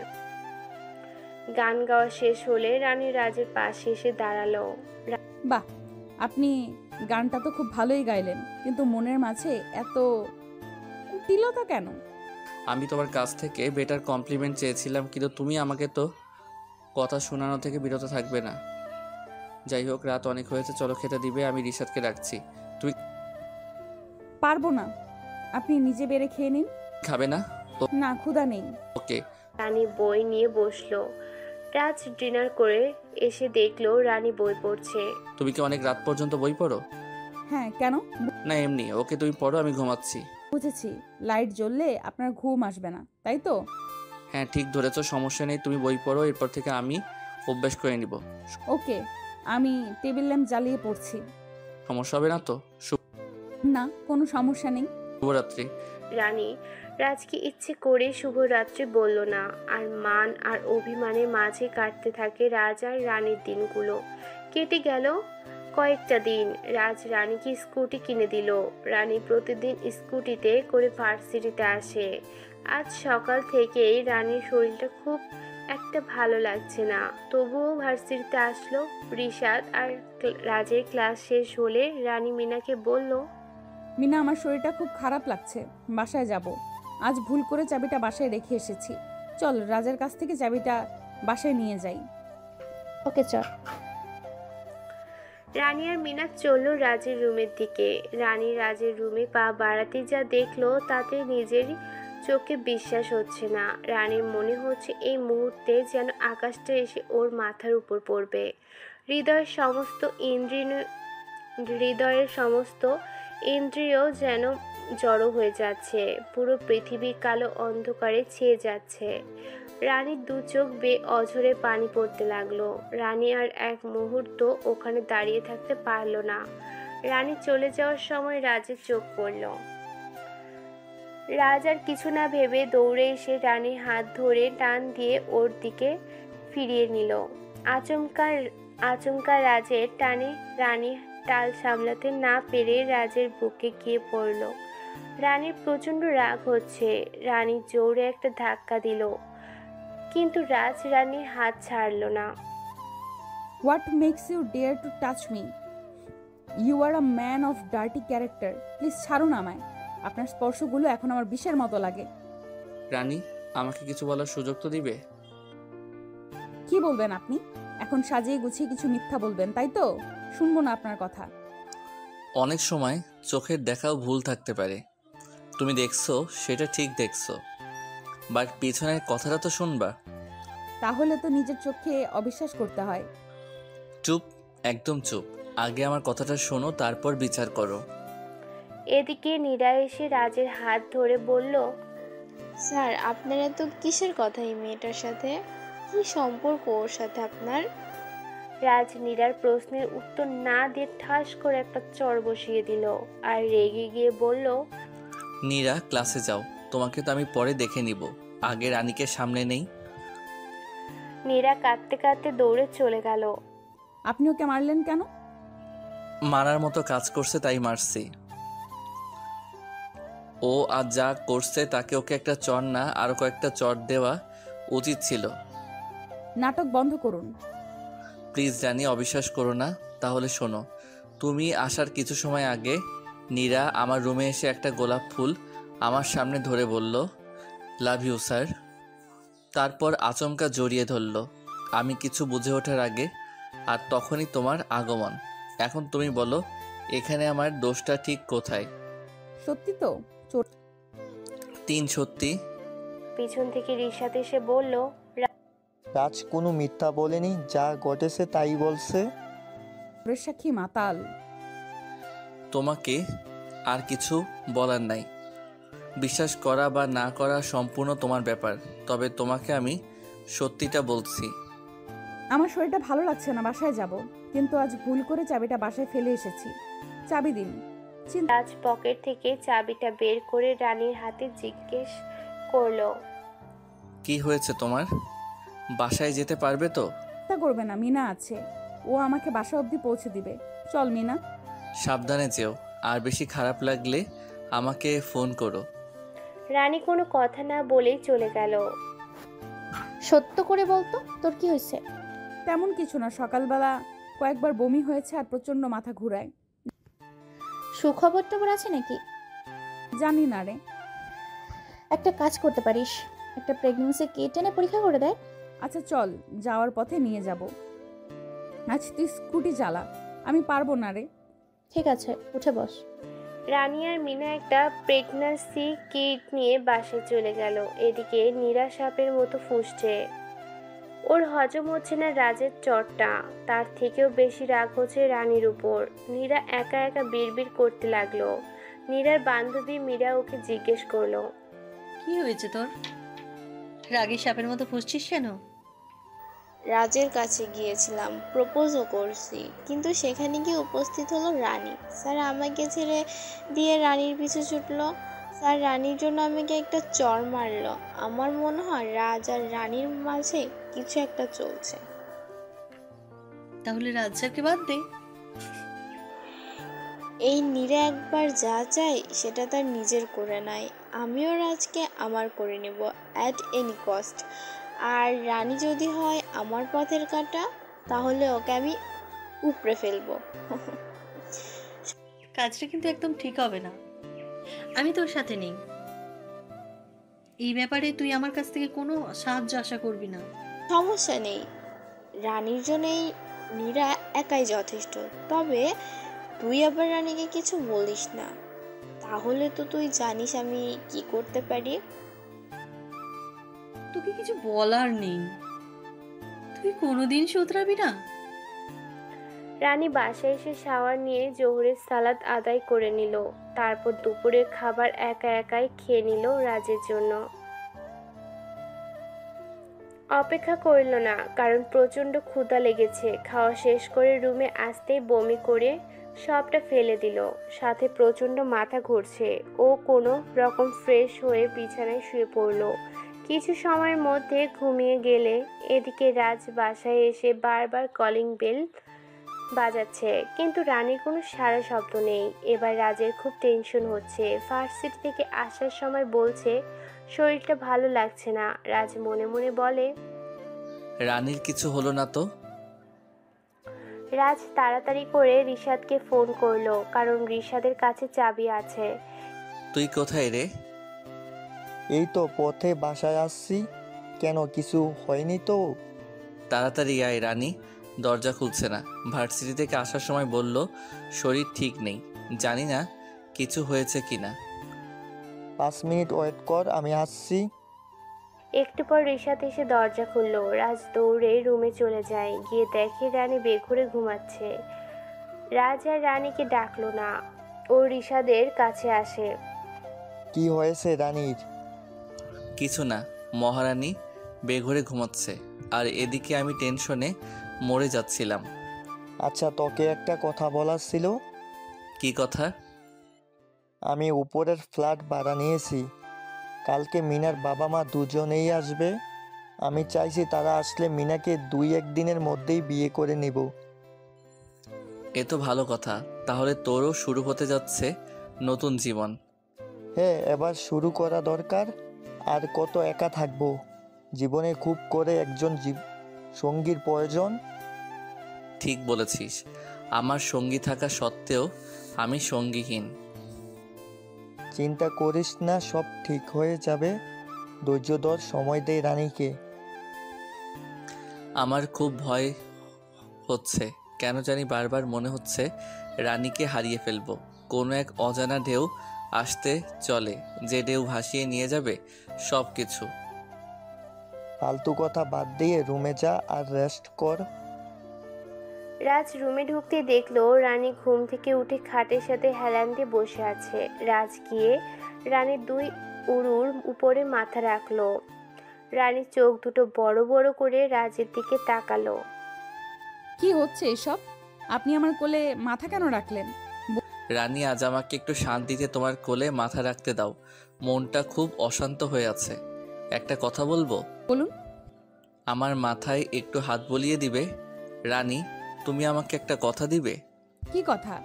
গান গাওয়া শেষ হলে রানী রাজের পাশে এসে দাঁড়ালো। বাহ, আপনি গানটা তো খুব ভালোই গাইলেন, কিন্তু মনের মাঝে এত কুটিলতা কেন? আমি তোমার কাছ থেকে বেটার কমপ্লিমেন্ট চেয়েছিলাম, কিন্তু তুমি আমাকে তো কথা শোনানো থেকে বিরত থাকবে না। যাই হোক, রাত অনেক হয়েছে, চলো খেতে দিবে। আমি রিশাদকে রাখছি। পারবো না, আপনি নিজে বেড়ে খেয়ে নিন। খাবে না? না, ক্ষুধা নেই। ওকে। রানী বই নিয়ে বসলো। রাজ ডিনার করে এসে দেখলো রানী বই পড়ছে। তুমি কি অনেক রাত পর্যন্ত বই পড়ো? হ্যাঁ, কেন? না এমনি। ওকে, তুমি পড়ো, আমি ঘুমাচ্ছি। বুঝেছি, লাইট জ্বললে আপনার ঘুম আসবে না, তাই তো? হ্যাঁ ঠিক ধরেছো, সমস্যা নেই, তুমি বই পড়ো, এরপর থেকে আমি অভ্যাস করে নিব। ওকে, আমি টেবিল ল্যাম্প জ্বালিয়ে পড়ছি। সমস্যা হবে না তো? না, কোনো সমস্যা নেই। শুভরাত্রি। রানী রাজকে ইচ্ছে করে শুভরাত্রি বলল না। আর মান আর অভিমানের মাঝে কাটতে থাকে রাজ আর রানীর দিনগুলো। কেটে গেল কয়েকটা দিন। রাজ রানীকে স্কুটি কিনে দিল। রানী প্রতিদিন স্কুটিতে করে ভার্সিটিতে আসে। আজ সকাল থেকেই রানীর শরীরটা খুব একটা ভালো লাগছে না, তবুও ভার্সিটিতে আসলো। রিশাদ আর রাজের ক্লাস শেষ হলে রানী মিনাকে বলল, মিনা, আমার শরীরটা খুব খারাপ লাগছে, বাসায় যাব। আজ ভুল করে চাবিটা বাসায় রেখে এসেছি। চল, রাজার কাছ থেকে চাবিটা বাসায় নিয়ে যাই। ওকে চল। রানী আর মিনা চলল রাজের রুমের দিকে। রানী রাজের রুমে পা বাড়াতে যা দেখলো তাতে নিজেরই চোখে বিশ্বাস হচ্ছে না। রানীর মনে হচ্ছে এই মুহূর্তে যেন আকাশটা এসে ওর মাথার উপর পড়বে। হৃদয়ের সমস্ত ইন্দ্রিয় যেন জড়ো হয়ে যাচ্ছে। পুরো পৃথিবী কালো অন্ধকারে ছেয়ে যাচ্ছে। রানীর দু চোখ বেয়ে অঝরে পানি পড়তে লাগলো। রানী আর এক মুহূর্ত ওখানে দাঁড়িয়ে থাকতে পারল না। রানী চলে যাওয়ার সময় রাজের চোখ পড়ল। রাজ আর কিছু না ভেবে দৌড়ে এসে রানীর হাত ধরে টান দিয়ে ওর দিকে ফিরিয়ে নিল। আচমকা রাজের টানে রানী টাল সামলাতে না পেরে রাজের বুকে গিয়ে পড়ল। রানীর প্রচণ্ড রাগ হচ্ছে। রানী জোরে একটা ধাক্কা দিল, কিন্তু রাজ রানীর হাত ছাড়ল না। What makes you dare to touch me? You are a man of dirty character. Please ছাড়ুন আমায়। আপনার স্পর্শগুলো এখন আমার বিষের মতো লাগে। রানী, আমাকে কিছু বলার সুযোগ তো দিবে? কি বলবেন আপনি? এখন সাজিয়ে গুছিয়ে কিছু মিথ্যা বলবেন, তাই তো? শুনবো না আপনার কথা। অনেক সময় চোখের দেখাও ভুল থাকতে পারে। তুমি দেখছো সেটা ঠিক দেখছো, বাট পিছনের কথাটা তো শুনবা। তাহলে তো নিজের চোখে অবিশ্বাস করতে হয়। চুপ, একদম চুপ। আগে আমার কথাটা শোনো, তারপর বিচার করো। এদিকে নীরা এসে রাজের হাত ধরে বলল, স্যার, আপনারা তো কিসের কথা এই মেয়েটার সাথে? কি সম্পর্ক ওর সাথে আপনার? রাজ নীরার প্রশ্নের উত্তর না দিয়ে ঠাস করে একটা চড় বসিয়ে দিল আর রেগে গিয়ে বলল, নীরা, ক্লাসে যাও, তোমাকে তো আমি পরে দেখে নিব, আগে রানীকে সামনে নেই। নীরা কাঁদতে কাঁদতে দৌড়ে চলে গেল। আপনি ওকে মারলেন কেন? মারার মতো কাজ করছে তাই মারছি। ও আজ যা করছে তাকে ওকে একটা চড় না আরো কয়েকটা চড় দেওয়া উচিত ছিল। নাটক বন্ধ করুন। প্লিজ জানি, অবিশ্বাস করো না। তাহলে শোনো, তুমি আসার কিছু সময় আগে নীরা আমার রুমে এসে একটা গোলাপ ফুল আমার সামনে ধরে বলল, লাভ ইউ স্যার। তারপর আচমকা জড়িয়ে ধরল আমি কিছু বুঝে ওঠার আগে, আর তখনই তোমার আগমন। এখন তুমি বলো, এখানে আমার দোষটা ঠিক কোথায়? সত্যি তো? চোর। 3 সত্যি। পিছন থেকে রিশাদ এসে বলল, রাজ কোনো মিথ্যা বলেনি, যা ঘটেছে তাই বলছে। চোরের সাক্ষী মাতাল। তোমাকে আর কিছু বলার নাই। বিশ্বাস করা বা না করা সম্পূর্ণ তোমার ব্যাপার। তবে তোমাকে আমি সত্যিটা বলছি। আমার শরীরটা ভালো লাগছে না, বাসায় যাব। কিন্তু আজ ভুল করে চাবিটা বাসায় ফেলে এসেছি। চাবি দিন। রাজ পকেট থেকে চাবিটা বের করে রানীর হাতে জিজ্ঞেস করলো, কি হয়েছে তোমার? বাসায় যেতে পারবে তো? চিন্তা করবে না, মিনা আছে। ও আমাকে বাসা অবধি পৌঁছে দিবে। চল মিনা। সাবধানে যেও, আর বেশি খারাপ লাগলে আমাকে ফোন করো। রানী কোনো কথা না বলেই চলে গেল। সত্য করে বলতো, তোর কি হয়েছে? তেমন কিছু না, সকালবেলা কয়েকবার বমি হয়েছে আর প্রচন্ড মাথা ঘুরায়। সুখবর টবর আছে নাকি? জানি না রে। একটা কাজ করতে পারিস, একটা প্রেগন্যান্সি কিট এনে পরীক্ষা করে দেয়। আচ্ছা চল, যাওয়ার পথে নিয়ে যাব। আজ তুই স্কুটি চালা, আমি পারবো না রে। ঠিক আছে, উঠে বস। রানী আর মিনা একটা প্রেগন্যান্সি কিট নিয়ে বাসায় চলে গেল। এদিকে নীরা সাপের মতো ফুঁসছে। ওর হজম হচ্ছে না রাজের চটটা, তার থেকেও বেশি রাগ হচ্ছে রানীর উপর। নীরা একা একা বিড়বিড় করতে লাগলো। নীরার বান্ধবী মীরা ওকে জিজ্ঞেস করলো, কি হয়েছে তোর? রাগী সাপের মতো ফুঁসছিস কেন? রাজের কাছে গিয়েছিলাম, প্রপোজও করছি, কিন্তু সেখানে গিয়ে উপস্থিত হলো রানী। স্যার আমাকে ছেড়ে দিয়ে রানীর পিছু ছুটলো। স্যার রানীর জন্য আমাকে একটা চড় মারলো। আমার মনে হয় রাজ আর রানীর মাঝে কিছু একটা চলছে। তাহলে রাজ স্যারকে বাদ দে। এই নীরা একবার যা চাই সেটা তার নিজের করে নেয়, আমিও রাজকে আমার করে নেব অ্যাট এনি কস্ট। আর রানী যদি হয় আমার পথের কাঁটা, তাহলে ওকে আমি উপড়ে ফেলবো। কাজটা কিন্তু একদম ঠিক হবে না। আমি তোর সাথে নেই। এই ব্যাপারে তুই আমার কাছ থেকে কোনো সাহায্য আশা করবি না। সমস্যা নেই, রানীর জন্যই নীরা একাই যথেষ্ট। তবে তুই আবার রানীকে কিছু বলিস না, তাহলে তো তুই জানিস আমি কি করতে পারি। তোকে কিছু বলার নেই, তুই কোনোদিন শুধরাবি না। রানী বাসায় এসে শাওয়ার নিয়ে জোহরের সালাদ আদায় করে নিল। তারপর দুপুরের খাবার একা একাই খেয়ে নিল রাজের জন্য। অপেক্ষা করল না, কারণ প্রচণ্ড ক্ষুধা লেগেছে। খাওয়া শেষ করে রুমে আসতেই বমি করে সবটা ফেলে দিল, সাথে প্রচণ্ড মাথা ঘুরছে। ও কোনো রকম ফ্রেশ হয়ে বিছানায় শুয়ে পড়ল। কিছু সময়ের মধ্যে ঘুমিয়ে গেলে এদিকে রাজ বাসায় এসে বারবার কলিং বেল বাজাচ্ছে, কিন্তু রানীর কোনো সাড়া শব্দ নেই। এবার রাজের খুব টেনশন হচ্ছে। ভার্সিটি থেকে আসার সময় বলছে শরীরটা ভালো লাগছে না। রাজ মনে মনে বলে, রানীর কিছু হলো না তো? রাজ তাড়াতাড়ি করে রিশাদকে ফোন করলো, কারণ রিশাদের কাছে চাবি আছে। তুই কোথায় রে? এই তো পথে বাসায় আসছি। কেন, কিছু হয়নি তো? তাড়াতাড়ি আয়, রানী দরজা খুলছে না। ভার্সিটি থেকে আসার সময় বলল শরীর ঠিক নেই, জানি না কিছু হয়েছে কিনা। 5 মিনিট ওয়েট কর, আমি আসছি। একটু পর রিশাদ এসে দরজা খুললো। রাজ দৌড়ে রুমে চলে যায়, গিয়ে দেখে রানী বেঘরে ঘুমাচ্ছে। রাজ আর রানীকে ডাকলো না, ও রিশাদের কাছে আসে। কি হয়েছে রানীর? কিছু না, মহারানী বেঘরে ঘুমাচ্ছে, আর এদিকে আমি টেনশনে মরে যাচ্ছিলাম। আচ্ছা, তোকে একটা কথা বলার ছিল। কি কথা? আমি উপরের ফ্ল্যাট ভাড়া নিয়েছি। কালকে মিনার বাবা মা দুজনেই আসবে। আমি চাইছি তারা আসলে মিনাকে 2-1 দিনের মধ্যেই বিয়ে করে নেব। এ তো ভালো কথা, তাহলে তোরও শুরু হতে যাচ্ছে নতুন জীবন। হ্যাঁ, এবার শুরু করা দরকার। আর কত একা থাকবো? জীবনে খুব করে একজন সঙ্গীর প্রয়োজন। ঠিক বলেছিস, আমার সঙ্গী থাকা সত্ত্বেও আমি সঙ্গীহীন। চিন্তা করিস না, সব ঠিক হয়ে যাবে। ধৈর্য ধর, সময় দে রানীকে। আমার খুব ভয় হচ্ছে, কেন জানি বারবার মনে হচ্ছে রানীকে হারিয়ে ফেলবো। কোনো এক অজানা ঢেউ আসতে চলে, যে ঢেউ ভাসিয়ে নিয়ে যাবে সব কিছু। ফালতু কথা বাদ দিয়ে রুমে যা আর রেস্ট কর। রাজ রুমে ঢুকতে দেখলো রানী ঘুম থেকে উঠে খাটের সাথে হেলান দিয়ে বসে আছে। রাজ গিয়ে রানীর 2 উরুর উপরে মাথা রাখলো। রানীর চোখ দুটো বড় বড় করে রাজের দিকে তাকালো। কি হচ্ছে এসব? আপনি আমার কোলে মাথা কেন রাখলেন? রানী, আজ আমাকে একটু শান্তিতে তোমার কোলে মাথা রাখতে দাও। মনটা খুব অশান্ত হয়ে আছে। একটা কথা বলবো? বলুন। আমার মাথায় একটু হাত বুলিয়ে দিবে? রানী, তুমি আমাকে একটা কথা দিবে? কি কথা?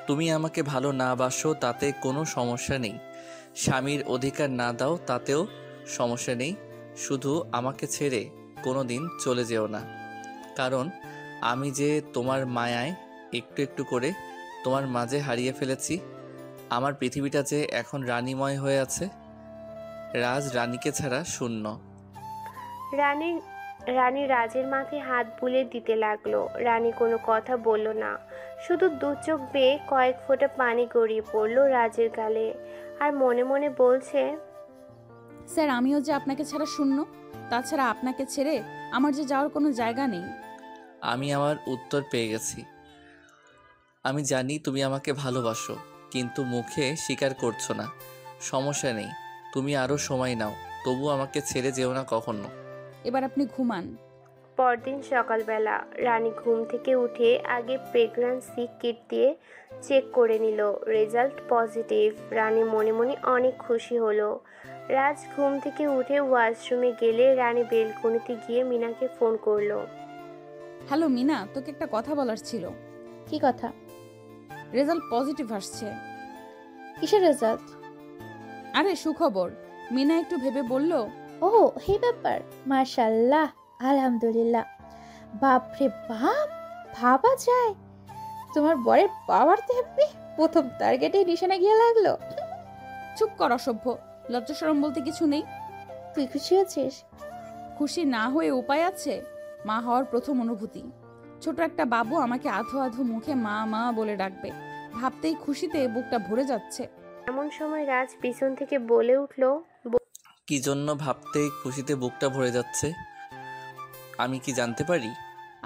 তুমি আমাকে ভালো না বাসো তাতে কোনো সমস্যা নেই, স্বামীর অধিকার না দাও তাতেও সমস্যা নেই, শুধু আমাকে ছেড়ে কোনো দিন চলে যেও না। কারণ আমি যে তোমার মায়ায় একটু একটু করে তোমার মাঝে হারিয়ে ফেলেছি। আমার পৃথিবীটা যে এখন রানীময় হয়ে আছে। রাজ রানীকে ছাড়া শূন্য। রানীর রানী রাজের মাথায় হাত বুলিয়ে দিতে লাগলো। রানী কোনো কথা বলল না, শুধু দু চোখ বেয়ে কয়েক ফোঁটা পানি গড়িয়ে পড়লো রাজের গালে, আর মনে মনে বলছে, স্যার আমিও যে আপনাকে ছাড়া শূন্য, তাছাড়া আপনাকে ছেড়ে আমার যে যাওয়ার কোনো জায়গা নেই। আমি আমার উত্তর পেয়ে গেছি। আমি জানি তুমি আমাকে ভালোবাসো, কিন্তু মুখে স্বীকার করছো না। সমস্যা নেই, তুমি আরও সময় নাও, তবু আমাকে ছেড়ে যেও না কখনো। এবার আপনি ঘুমান। পরদিন সকালবেলা রানী ঘুম থেকে উঠে আগে প্রেগন্যান্সি কিট দিয়ে চেক করে নিল। Result positive. রানী মনে মনে অনেক খুশি হলো। রাজ ঘুম থেকে উঠে ওয়াশরুমে গেলে রানী বেলকনিতে গিয়ে মিনাকে ফোন করলো। হ্যালো মিনা, তোকে একটা কথা বলার ছিল। কি কথা? রেজাল্ট পজিটিভ আসছে। কিসের রেজাল্ট? আরে সুখবর। মিনা একটু ভেবে বলল, ও এই ব্যাপার, মাশাআল্লাহ, আলহামদুলিল্লাহ। বাপরে বাপ, ভাবা যায় তোমার বরের পাওয়ার দেখবে প্রথম টার্গেটেই নিশানা গিয়ে লাগলো। চুপ কর অসভ্য, লজ্জা শরম বলতে কিছু নেই। তুই খুশি হয়েছিস? খুশি না হয়ে উপায় আছে? মা হওয়ার প্রথম অনুভূতি। ছোট একটা বাবু আমাকে আধো আধো মুখে মা মা বলে ডাকবে, ভাবতেই খুশিতে বুকটা ভরে যাচ্ছে। এমন সময় রাজ পিছন থেকে বলে উঠল, কি জন্য ভাবতেই খুশিতে বুকটা ভরে যাচ্ছে, আমি কি জানতে পারি?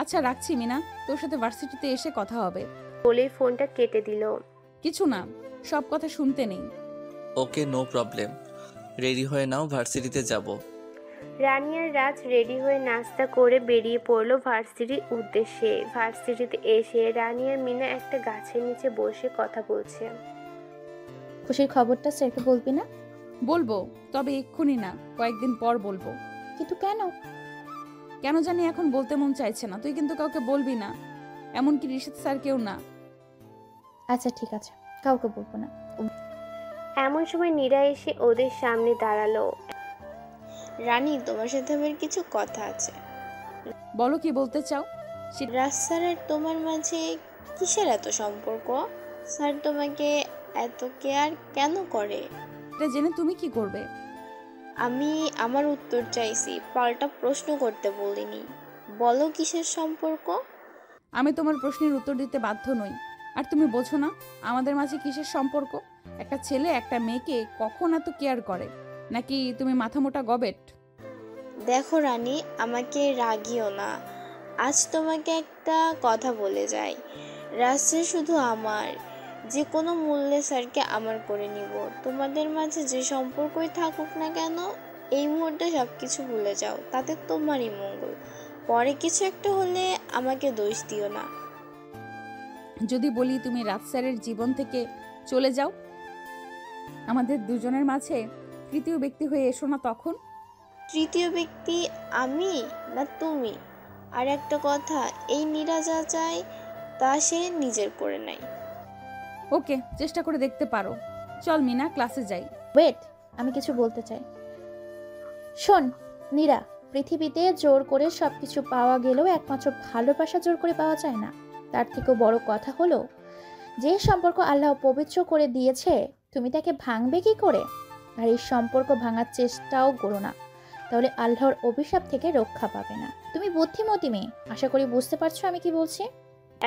আচ্ছা রাখছি মিনা, তোর সাথে ভার্সিটিতে এসে কথা হবে। বলেই ফোনটা কেটে দিল। কিছু না, সব কথা শুনতে নেই। ওকে, নো প্রবলেম। রেডি হয়ে নাও, ভার্সিটিতে যাব। রানী আর রাজ রেডি হয়ে নাস্তা করে বেরিয়ে পড়লো ভার্সিটির উদ্দেশ্যে। ভার্সিটিতে এসে রানী আর মিনা একটা গাছের নিচে বসে কথা বলছে। খুশির খবরটা স্যারকে বলবি না? বলবো, তবে এক্ষুনি না, কয়েকদিন পর বলবো। কিন্তু কেন? কেন জানি এখন বলতে মন চাইছে না। তুই কিন্তু কাউকে বলবি না, এমনকি রিশাদ স্যার কেউ না। আচ্ছা ঠিক আছে, কাউকে বলবো না। এমন সময় নীরা এসে ওদের সামনে দাঁড়ালো। রানী, তোমার সাথে আমার কিছু কথা আছে। বলো, কি বলতে চাও? রাজ স্যার আর তোমার মাঝে কিসের এত সম্পর্ক? স্যার তোমাকে এত কেয়ার কেন করে? এটা জেনে তুমি কি করবে? আমি আমার উত্তর চাইছি, পাল্টা প্রশ্ন করতে বলিনি। বলো কিসের সম্পর্ক? আমি তোমার প্রশ্নের উত্তর দিতে বাধ্য নই। আর তুমি বোঝো না আমাদের মাঝে কিসের সম্পর্ক? একটা ছেলে একটা মেয়েকে কখন এত কেয়ার করে? নাকি তুমি মাথা মোটা গবেট? দেখো রানী, আমাকে রাগিও না। আজ তোমাকে একটা কথা বলে যাই। রাজ স্যার শুধু আমার, যে কোনো মূল্যে স্যারকে আমার করে নিব। তোমাদের মাঝে যে সম্পর্কই থাকুক না কেন, এই মুহূর্তে সব কিছু ভুলে যাও, তাতে তোমারই মঙ্গল। পরে কিছু একটা হলে আমাকে দোষ দিও না। যদি বলি তুমি রাজ স্যারের জীবন থেকে চলে যাও, আমাদের দুজনের মাঝে তৃতীয় ব্যক্তি হয়ে এসো না তখন? তৃতীয় ব্যক্তি আমি না তুমি? আর একটা কথা, এই নীরা যা চায় তা সে নিজের করে নেয়। ওকে, চেষ্টা করে দেখতে পারো। চল মিনা, ক্লাসে যাই। ওয়েট, আমি কিছু বলতে চাই। শোন নীরা, পৃথিবীতে জোর করে সবকিছু পাওয়া গেলেও একমাত্র ভালোবাসা জোর করে পাওয়া যায় না। তার থেকেও বড় কথা হলো, যে সম্পর্ক আল্লাহ পবিত্র করে দিয়েছে তুমি তাকে ভাঙবে কি করে? আর এই সম্পর্ক ভাঙার চেষ্টাও করো না, তাহলে আল্লাহর অভিশাপ থেকে রক্ষা পাবে না। তুমি বুদ্ধিমতী মেয়ে, আশা করি বুঝতে পারছো আমি কি বলছি।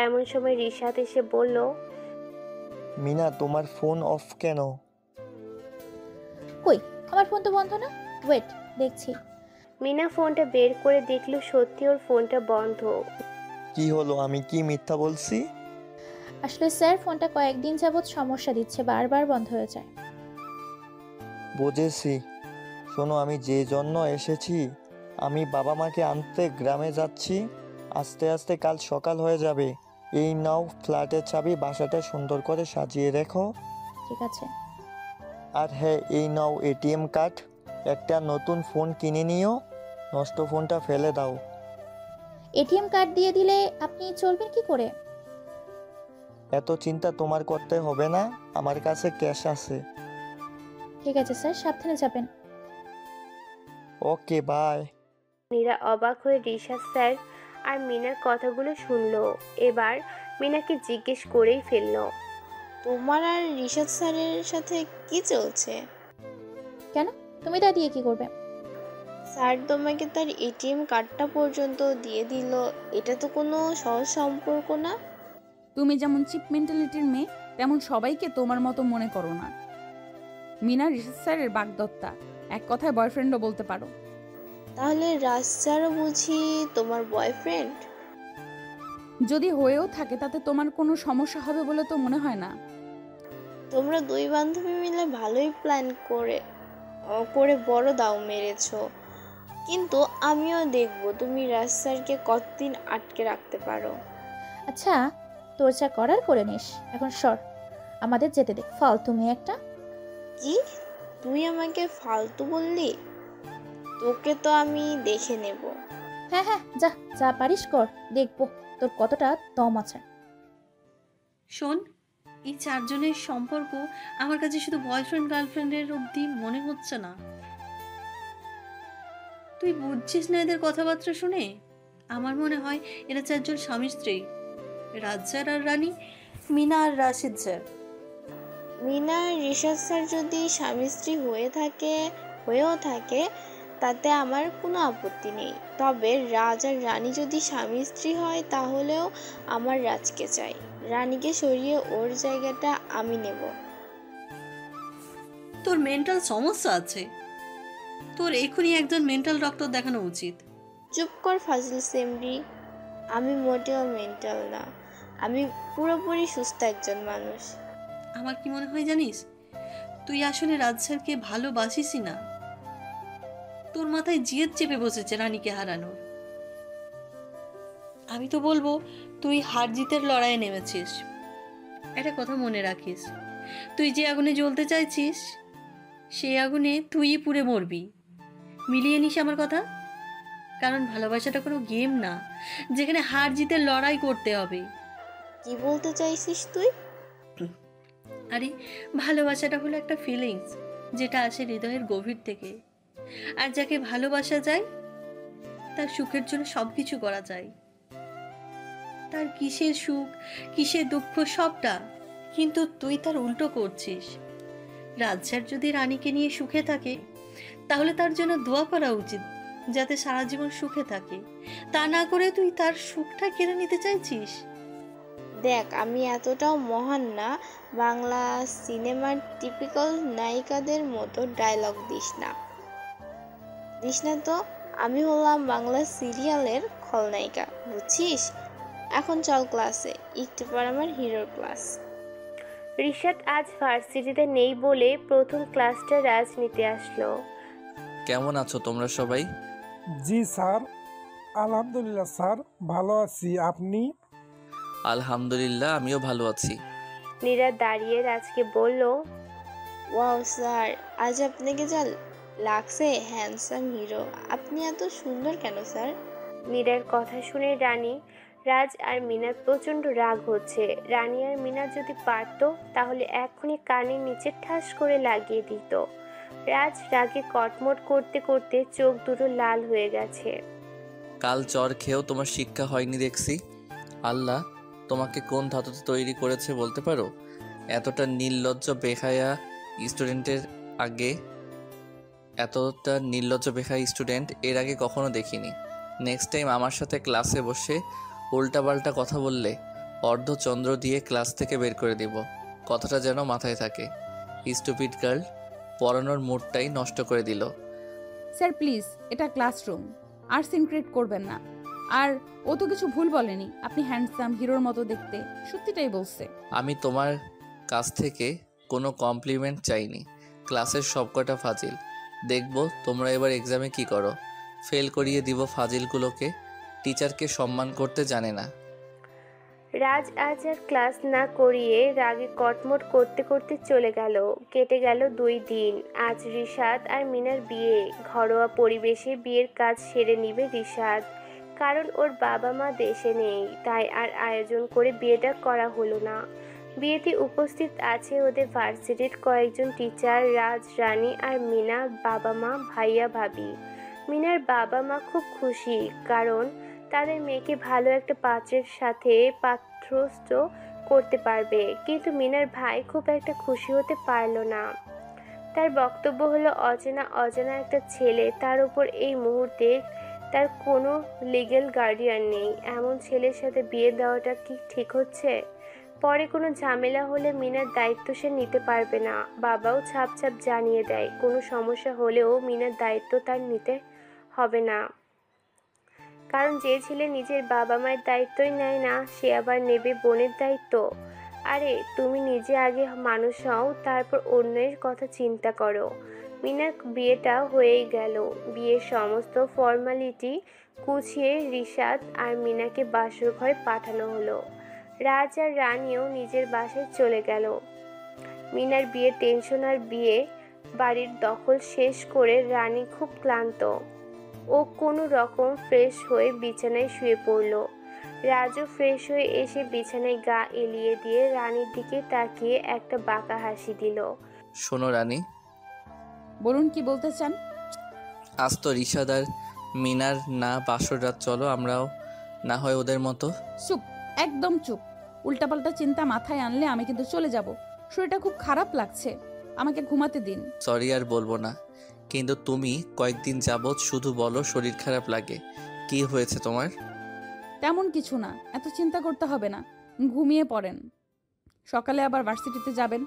এমন সময় রিশাদ এসে বলল, মিনা, তোমার ফোন অফ কেন? কই, আমার ফোন তো বন্ধ না। ওয়েট, দেখছি। মিনা ফোনটা বের করে দেখলো সত্যি ওর ফোনটা বন্ধ। কি হলো, আমি কি মিথ্যা বলছি? আসলে স্যার ফোনটা কয়েকদিন যাবৎ সমস্যা দিচ্ছে, বারবার বন্ধ হয়ে যায়। বুঝেছি। শোনো, আমি যে জন্য এসেছি, আমি বাবা মাকে আনতে গ্রামে যাচ্ছি। আস্তে আস্তে কাল সকাল হয়ে যাবে। এই নাও ফ্ল্যাটের চাবি, বাসাটা সুন্দর করে সাজিয়ে রেখো। ঠিক আছে। আর হ্যাঁ, এই নাও এটিএম কার্ড। একটা নতুন ফোন কিনে নিও, নষ্ট ফোনটা ফেলে দাও। এটিএম কার্ড দিয়ে দিলে আপনি চলবেন কি করে? এত চিন্তা তোমার করতে হবে না, আমার কাছে ক্যাশ আছে। ঠিক আছে স্যার, সাবধানে যাবেন। ওকে, বাই। নীরা অবাক হয়ে রিশাদ স্যার আর মিনার কথাগুলো শুনলো। এবার মিনাকে জিজ্ঞেস করেই ফেললো, তোমার আর রিশাদ স্যারের সাথে কি চলছে? কেন, তুমি তা দিয়ে কি করবে? স্যার তোমাকে তার এটিএম কার্ডটা পর্যন্ত দিয়ে দিল, এটা তো কোনো সহজ সম্পর্ক না। তুমি যেমন চিপ মেন্টালিটির মেয়ে, তেমন সবাইকে তোমার মতো মনে করো না। মিনা রিসার্চ স্যারের বাগদত্তা, এক কথায় বয়ফ্রেন্ডও বলতে পারো। তাহলে রাজ স্যারও বুঝি তোমার বয়ফ্রেন্ড? যদি হয়েও থাকে তাতে তোমার কোনো সমস্যা হবে বলে তো মনে হয় না। তোমরা দুই বান্ধবী মিলে ভালোই প্ল্যান করে করে বড় দাও মেরেছো, কিন্তু আমিও দেখব তুমি রাজ স্যারকে কতদিন আটকে রাখতে পারো। আচ্ছা, তোর যা করার করে নিস, এখন সর, আমাদের যেতে দে, ফালতু মেয়ে একটা। কি, তুই আমাকে ফালতু বললি? তোকে তো আমি দেখে নেব। হ্যাঁ হ্যাঁ, যা যা পারিস কর, দেখবো তোর কতটা দম আছে। শোন, এই চারজনের সম্পর্ক আমার কাছে শুধু বয়ফ্রেন্ড গার্লফ্রেন্ডের অবধি মনে হচ্ছে না। তুই বুঝছিস না এদের কথাবার্তা শুনে? আমার মনে হয় এরা চারজন স্বামী স্ত্রী, রাজ্জার আর রানী, মিনা আর রাশিদ স্যার। মিনা আর রিশাদ স্যার যদি স্বামী স্ত্রী হয়েও থাকে তাতে আমার কোনো আপত্তি নেই, তবে রাজ আর রানী যদি স্বামী স্ত্রী হয় তাহলেও আমার রাজকে চাই। রানীকে সরিয়ে ওর জায়গাটা আমি নেব। তোর মেন্টাল সমস্যা আছে, তোর এখনই একজন মেন্টাল ডক্টর দেখানো উচিত। চুপ কর ফাজিল সেমরি, আমি মোটেও মেন্টাল না, আমি পুরোপুরি সুস্থ একজন মানুষ। আমার কি মনে হয় জানিস, তুই আসলে রাজ স্যারকে ভালোবাসিসই না, তোর মাথায় জিদ চেপে বসেছে রানীকে হারানোর। আমি তো বলবো তুই হার জিতের লড়াইয়ে নেমেছিস। একটা কথা মনে রাখিস, তুই যে আগুনে জ্বলতে চাইছিস সেই আগুনে তুই পুড়ে মরবি। মিলিয়ে নিস আমার কথা, কারণ ভালোবাসাটা কোনো গেম না যেখানে হার জিতের লড়াই করতে হবে। কি বলতে চাইছিস তুই? আরে ভালোবাসাটা হলো একটা ফিলিংস যেটা আসে হৃদয়ের গভীর থেকে, আর যাকে ভালোবাসা যায় তার সুখের জন্য সবকিছু করা যায়, তার কিসের সুখ কিসের দুঃখ সবটা। কিন্তু তুই তার উল্টো করছিস। রাজ্জার যদি রানীকে নিয়ে সুখে থাকে তাহলে তার জন্য দোয়া করা উচিত যাতে সারা জীবন সুখে থাকে, তা না করে তুই তার সুখটা কেড়ে নিতে চাইছিস। দেখ, আমি এতটাও মহান না, বাংলা সিনেমার টিপিক্যাল নায়িকাদের মতো ডায়লগ দিস না তো। আমি হলাম বাংলা সিরিয়ালের খলনায়িকা, বুঝছিস? এখন চল ক্লাসে, একটু পর আমার হিরোর ক্লাস। রিশাদ আজ ভার্সিটিতে নেই বলে প্রথম ক্লাসটা রাজ নিতে আসলো। কেমন আছো তোমরা সবাই? জি স্যার, আলহামদুলিল্লাহ স্যার, ভালো আছি। আপনি? আলহামদুলিল্লাহ, আমিও ভালো আছি। নীরা দাঁড়িয়ে রাজকে বলল, ওয়াও স্যার, আজ আপনাকে যা লাগছে হ্যান্ডসাম হিরো। আপনি এত সুন্দর কেন স্যার? নীরার কথা শুনে রাজ আর মিনার প্রচণ্ড রাগ হচ্ছে। রানী আর মিনা যদি পারতো তাহলে এক্ষুনি কানের নিচে ঠাস করে লাগিয়ে দিত। রাজ রাগে কটমট করতে করতে চোখ দুটো লাল হয়ে গেছে। কাল চর খেয়েও তোমার শিক্ষা হয়নি দেখছি। আল্লাহ তোমাকে কোন ধাতুতে তৈরি করেছে বলতে পারো? এতটা নির্লজ্জ বেহায়া স্টুডেন্ট এর আগে কখনো দেখিনি। নেক্সট টাইম আমার সাথে ক্লাসে বসে উল্টাপাল্টা কথা বললে অর্ধচন্দ্র দিয়ে ক্লাস থেকে বের করে দিব। কথাটা যেন মাথায় থাকে। স্টুপিড গার্ল, পড়ানোর মুডটাই নষ্ট করে দিল। স্যার প্লিজ, এটা ক্লাসরুম, আর সিনক্রেট করবেন না। আর ও তো কিছু ভুল বলেনি, আপনি হ্যান্ডসাম হিরোর মতো দেখতে, সত্যিটাই বলছে। আমি তোমার কাছ থেকে কোনো কমপ্লিমেন্ট চাইনি। ক্লাসের সবকটা ফাজিল। দেখব তোমরা এবার এক্সামে কি করো। ফেল করিয়ে দিব ফাজিলগুলোকে। টিচারকে সম্মান করতে জানে না। রাজ আজ আর ক্লাস না করিয়ে রাগে কটমট করতে করতে চলে গেল। কেটে গেল 2 দিন। আজ রিশাদ আর মিনার বিয়ে। ঘরোয়া পরিবেশে বিয়ের কাজ সেরে নিবে রিশাদ, কারণ ওর বাবা মা দেশে নেই, তাই আর আয়োজন করে বিয়েটা করা হলো না। বিয়েতে উপস্থিত আছে ওদের ভার্সিটির কয়েকজন টিচার, রাজ, রানী আর মিনার বাবা মা, ভাইয়া ভাবি। মিনার বাবা মা খুব খুশি, কারণ তাদের মেয়েকে ভালো একটা পাত্রের সাথে পাত্রস্থ করতে পারবে। কিন্তু মিনার ভাই খুব একটা খুশি হতে পারল না। তার বক্তব্য হলো অচেনা অজানা একটা ছেলে, তার উপর এই মুহূর্তে তার কোনো লিগ্যাল গার্ডিয়ান নেই। এমন ছেলের সাথে বিয়ে দেওয়াটা কি ঠিক হচ্ছে? পরে কোনো ঝামেলা হলে মিনার দায়িত্ব সে নিতে পারবে না। বাবাও ছাপ ছাপ জানিয়ে দেয়, কোনো সমস্যা হলেও মিনার দায়িত্ব তার নিতে হবে না। কারণ যে ছেলে নিজের বাবা মায়ের দায়িত্বই নেয় না, সে আবার নেবে বোনের দায়িত্ব? আরে তুমি নিজে আগে মানুষ হও, তারপর অন্যের কথা চিন্তা করো। মিনার বিয়েটা হয়েই গেল। বিয়ের সমস্ত ফর্মালিটি গুছিয়ে রিশাদ আর মিনাকে বাসর ঘরে পাঠানো হলো। রাজ আর রানীও নিজের বাসায় চলে গেল। মিনার বিয়ের টেনশন আর বিয়ে বাড়ির দখল শেষ করে রানী খুব ক্লান্ত। ও কোনো রকম ফ্রেশ হয়ে বিছানায় শুয়ে পড়ল। রাজু ফ্রেশ হয়ে এসে বিছানায় গা এলিয়ে দিয়ে রানীর দিকে তাকিয়ে একটা বাঁকা হাসি দিল। শোনো রানী, বলুন, কি বলতে চান? আজ তো রিশাদ আর মিনার না বাসর রাত, চলো আমরাও না হয় ওদের মতো। চুপ, একদম চুপ। উল্টাপাল্টা চিন্তা মাথায় আনলে আমি কিন্তু চলে যাব। শরীরটা খুব খারাপ লাগছে, আমাকে ঘুমাতে দিন। সরি আর বলবো না, কিন্তু তুমি কয়েকদিন যাবৎ শুধু বলো শরীর খারাপ লাগে। কি হয়েছে তোমার? তেমন কিছু না, এত চিন্তা করতে হবে না। ঘুমিয়ে পড়েন, সকালে আবার ভার্সিটিতে যাবেন।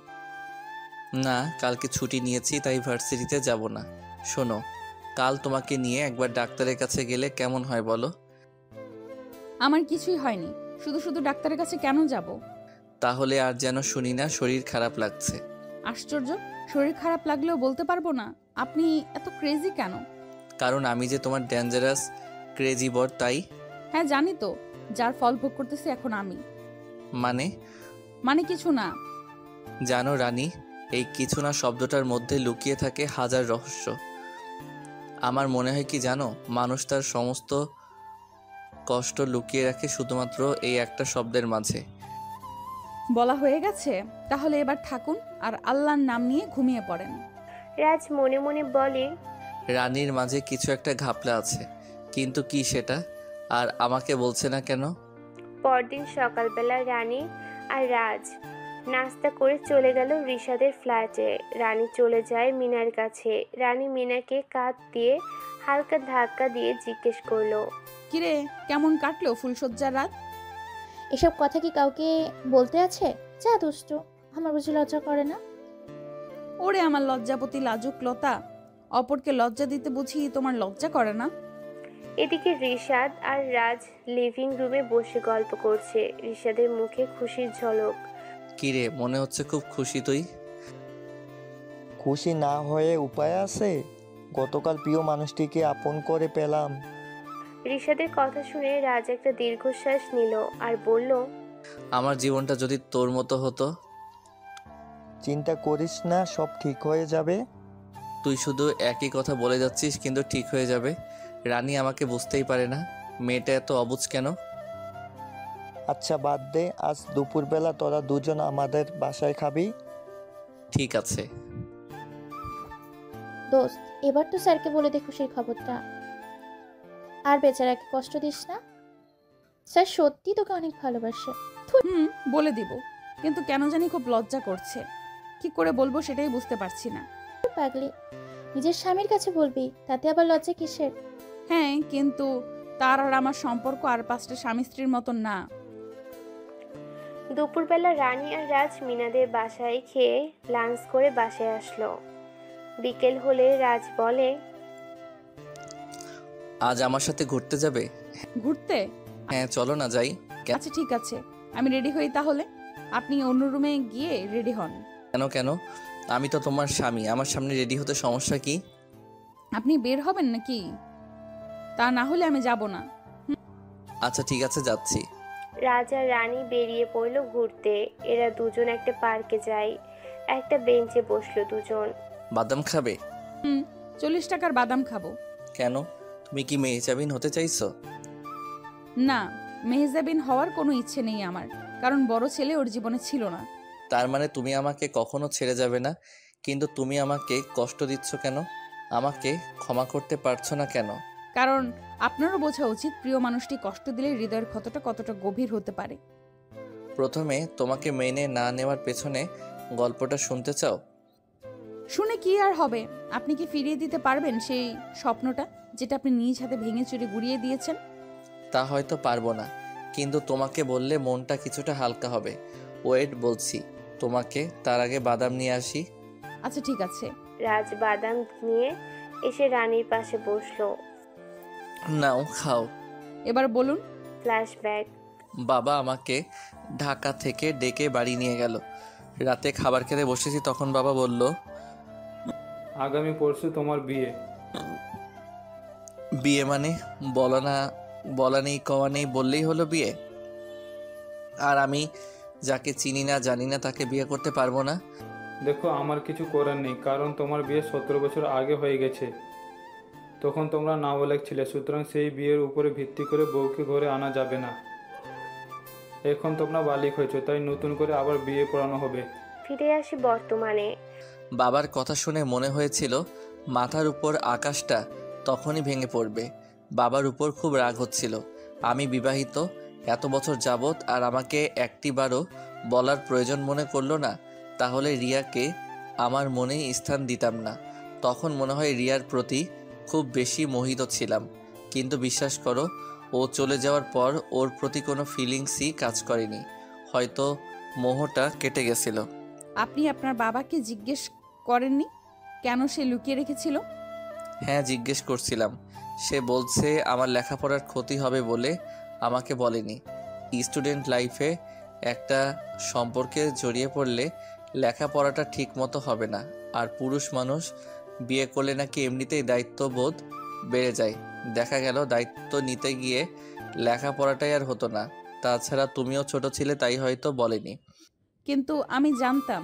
না, কালকে ছুটি নিয়েছি, তাই ভার্সিটিতে যাব না। শোনো, কাল তোমাকে নিয়ে একবার ডাক্তারের কাছে গেলে কেমন হয় বলো? আমার কিছুই হয়নি, শুধু শুধু ডাক্তারের কাছে কেন যাব? তাহলে আর যেন শুনি না শরীর খারাপ লাগছে। আশ্চর্য, শরীর খারাপ লাগলেও বলতে পারবো না। আপনি এত ক্রেজি কেন? কারণ আমি যে তোমার ডেঞ্জারাস ক্রেজি বর, তাই। হ্যাঁ জানি তো, যার ফল ভোগ করতেছি এখন আমি। মানে কিছু না। জানো রানী, এই কিছু না শব্দটার মধ্যে লুকিয়ে থাকে হাজার রহস্য। আমার মনে হয় কি জানো, মানুষ তার সমস্ত কষ্ট লুকিয়ে রাখে শুধুমাত্র এই একটা শব্দের মাঝে। বলা হয়ে গেছে, তাহলে এবার থাকুন আর আল্লাহর নাম নিয়ে ঘুমিয়ে পড়েন। রাজ মনে মনে বলে, রানীর মাঝে কিছু একটা ঘাপলা আছে, কিন্তু কি সেটা? আর আমাকে বলছে না কেন? পরদিন সকালবেলা রানী আর রাজ নাস্তা করে চলে গেল রিশাদের ফ্ল্যাটে। রানী চলে যায় মিনার কাছে। রানী মিনাকে কাঁধ দিয়ে হালকা ধাক্কা দিয়ে জিজ্ঞেস করলো, কিরে, কেমন কাটলো ফুলসজ্জার রাত? এসব কথা কি কাউকে বলতে আছে? যা দুষ্টু, আমার বুঝি লজ্জা করে না? ওরে আমার লজ্জাপতি লাজুক লতা, অপরকে লজ্জা দিতে বুঝি তোমার লজ্জা করে না? এদিকে রিশাদ আর রাজ লিভিং রুমে বসে গল্প করছে। রিশাদের মুখে খুশির ঝলক। কিরে, মনে হচ্ছে খুব খুশি তুই? খুশি না হয়ে উপায় আছে? গতকাল প্রিয় মানুষটিকে আপন করে পেলাম। রিশাদের কথা শুনে রাজ একটা দীর্ঘশ্বাস নিল আর বলল, আমার জীবনটা যদি তোর মতো হতো। চিন্তা করিস না, সব ঠিক হয়ে যাবে। তুই শুধু একই কথা বলে যাচ্ছিস, কিন্তু ঠিক হয়ে যাবে। রানী আমাকে বুঝতেই পারে না, মেয়েটা এত অবুঝ কেন? আচ্ছা বাদ দে, আজ দুপুরবেলা তোরা দুজন আমাদের বাসায় খাবি। ঠিক আছে। দোস্ত, এবার তো স্যারকে বলে দে খুশির খবরটা, আর বেচারাকে কষ্ট দিস না। স্যার সত্যি তোকে অনেক ভালোবাসে। বলে দিব, কিন্তু কেন জানি খুব লজ্জা করছে। কি করে বলবো সেটাই বুঝতে পারছি না। পাগলি, নিজের স্বামীর কাছে বলবি, তাতে আবার লজ্জা কিসের? হ্যাঁ, কিন্তু তার আর আমার সম্পর্ক আর 5টা স্বামী স্ত্রীর মতন না। দুপুরবেলা রানী আর রাজ মিনাদের বাসায় খেয়ে লাঞ্চ করে বাসায় আসলো। বিকেল হলে রাজ বলে, আজ আমার সাথে ঘুরতে যাবে? ঘুরতে? হ্যাঁ চলো না যাই। আচ্ছা ঠিক আছে, আমি রেডি হই তাহলে। আপনি অন্য রুমে গিয়ে রেডি হন। কেন কেন? আমি তো তোমার স্বামী, আমার সামনে রেডি হতে সমস্যা কি? আপনি বের হবেন নাকি? তা না হলে আমি যাব না। আচ্ছা ঠিক আছে, যাচ্ছি। রাজ আর রানী বেরিয়ে পড়লো ঘুরতে। এরা দুজন একটা পার্কে যায়। একটা বেঞ্চে বসলো দুজন। বাদাম খাবে? 40 টাকার বাদাম খাবো। কেন, তুমি কি মেহজাবিন হতে চাইছো? না, মেহজাবিন হওয়ার কোনো ইচ্ছে নেই আমার, কারণ বড় ছেলে ওর জীবনে ছিল না। তার মানে তুমি আমাকে কখনো ছেড়ে যাবে না, কিন্তু তুমি আমাকে কষ্ট দিচ্ছ কেন? আমাকে ক্ষমা করতে পারছো না কেন? কারণ আপনারও বোঝা উচিত প্রিয় মানুষটি কষ্ট দিলে হৃদয়ের ক্ষতটা কতটা গভীর হতে পারে। প্রথমে তোমাকে মেনে না নেওয়ার পেছনে গল্পটা শুনতে চাও? শুনে কি আর হবে? আপনি কি ফিরিয়ে দিতে পারবেন সেই স্বপ্নটা যেটা আপনি নিজ হাতে ভেঙে চুরে গুড়িয়ে দিয়েছেন? তা হয়তো পারবো না, কিন্তু তোমাকে বললে মনটা কিছুটা হালকা হবে। ওয়েট, বলছি তোমাকে। তার আগে বাদাম নিয়ে আসি। আচ্ছা ঠিক আছে। রাজ বাদাম নিয়ে এসে রানীর পাশে বসলো। নাও, খাও। এবার বলুন। ফ্ল্যাশব্যাক। বাবা আমাকে ঢাকা থেকে ডেকে বাড়ি নিয়ে গেল। রাতে খাবার খেতে বসেছি, তখন বাবা বলল, আগামী পরশু তোমার বিয়ে। বিয়ে মানে? বলা নেই কওয়া নেই বললেই হলো বিয়ে? আর আমি যাকে চিনি না জানি না তাকে বিয়ে করতে পারবো না? দেখো, আমার কিছু করার নেই, কারণ তোমার বিয়ে 17 বছর আগে হয়ে গেছে। তখন তোমরা নাবালক ছিলে, সুতরাং সেই বিয়ের উপরে ভিত্তি করে বউকে ঘরে আনা যাবে না। এখন তোমরা বালিক হয়েছো, তাই নতুন করে আবার বিয়ে পড়ানো হবে। ফিরে আসি বর্তমানে। বাবার কথা শুনে মনে হয়েছিল মাথার উপর আকাশটা তখনই ভেঙে পড়বে। বাবার উপর খুব রাগ হচ্ছিল। আমি বিবাহিত এত বছর যাবৎ, আর আমাকে একটিবারও বলার প্রয়োজন মনে করলো না। তাহলে রিয়াকে আমার মনে স্থান দিতাম না। তখন মনে হয় রিয়ার প্রতি খুব বেশি মোহিত ছিলাম। কিন্তু বিশ্বাস করো, ও চলে যাওয়ার পর ওর প্রতি কোনো ফিলিংসই কাজ করেনি। হয়তো মোহটা কেটে গেছিল। আপনি আপনার বাবাকে জিজ্ঞেস করেননি কেন সে লুকিয়ে রেখেছিল? হ্যাঁ, জিজ্ঞেস করছিলাম। সে বলছে আমার লেখাপড়ার ক্ষতি হবে বলে আমাকে বলেনি। স্টুডেন্ট লাইফে একটা সম্পর্কে জড়িয়ে পড়লে লেখাপড়াটা ঠিক মতো হবে না। আর পুরুষ মানুষ বিয়ে করলে নাকি এমনিতেই দায়িত্ববোধ বেড়ে যায়। দেখা গেল দায়িত্ব নিতে গিয়ে লেখাপড়াটাই আর হতো না। তাছাড়া তুমিও ছোট ছিলে, তাই হয়তো বলেনি। কিন্তু আমি জানতাম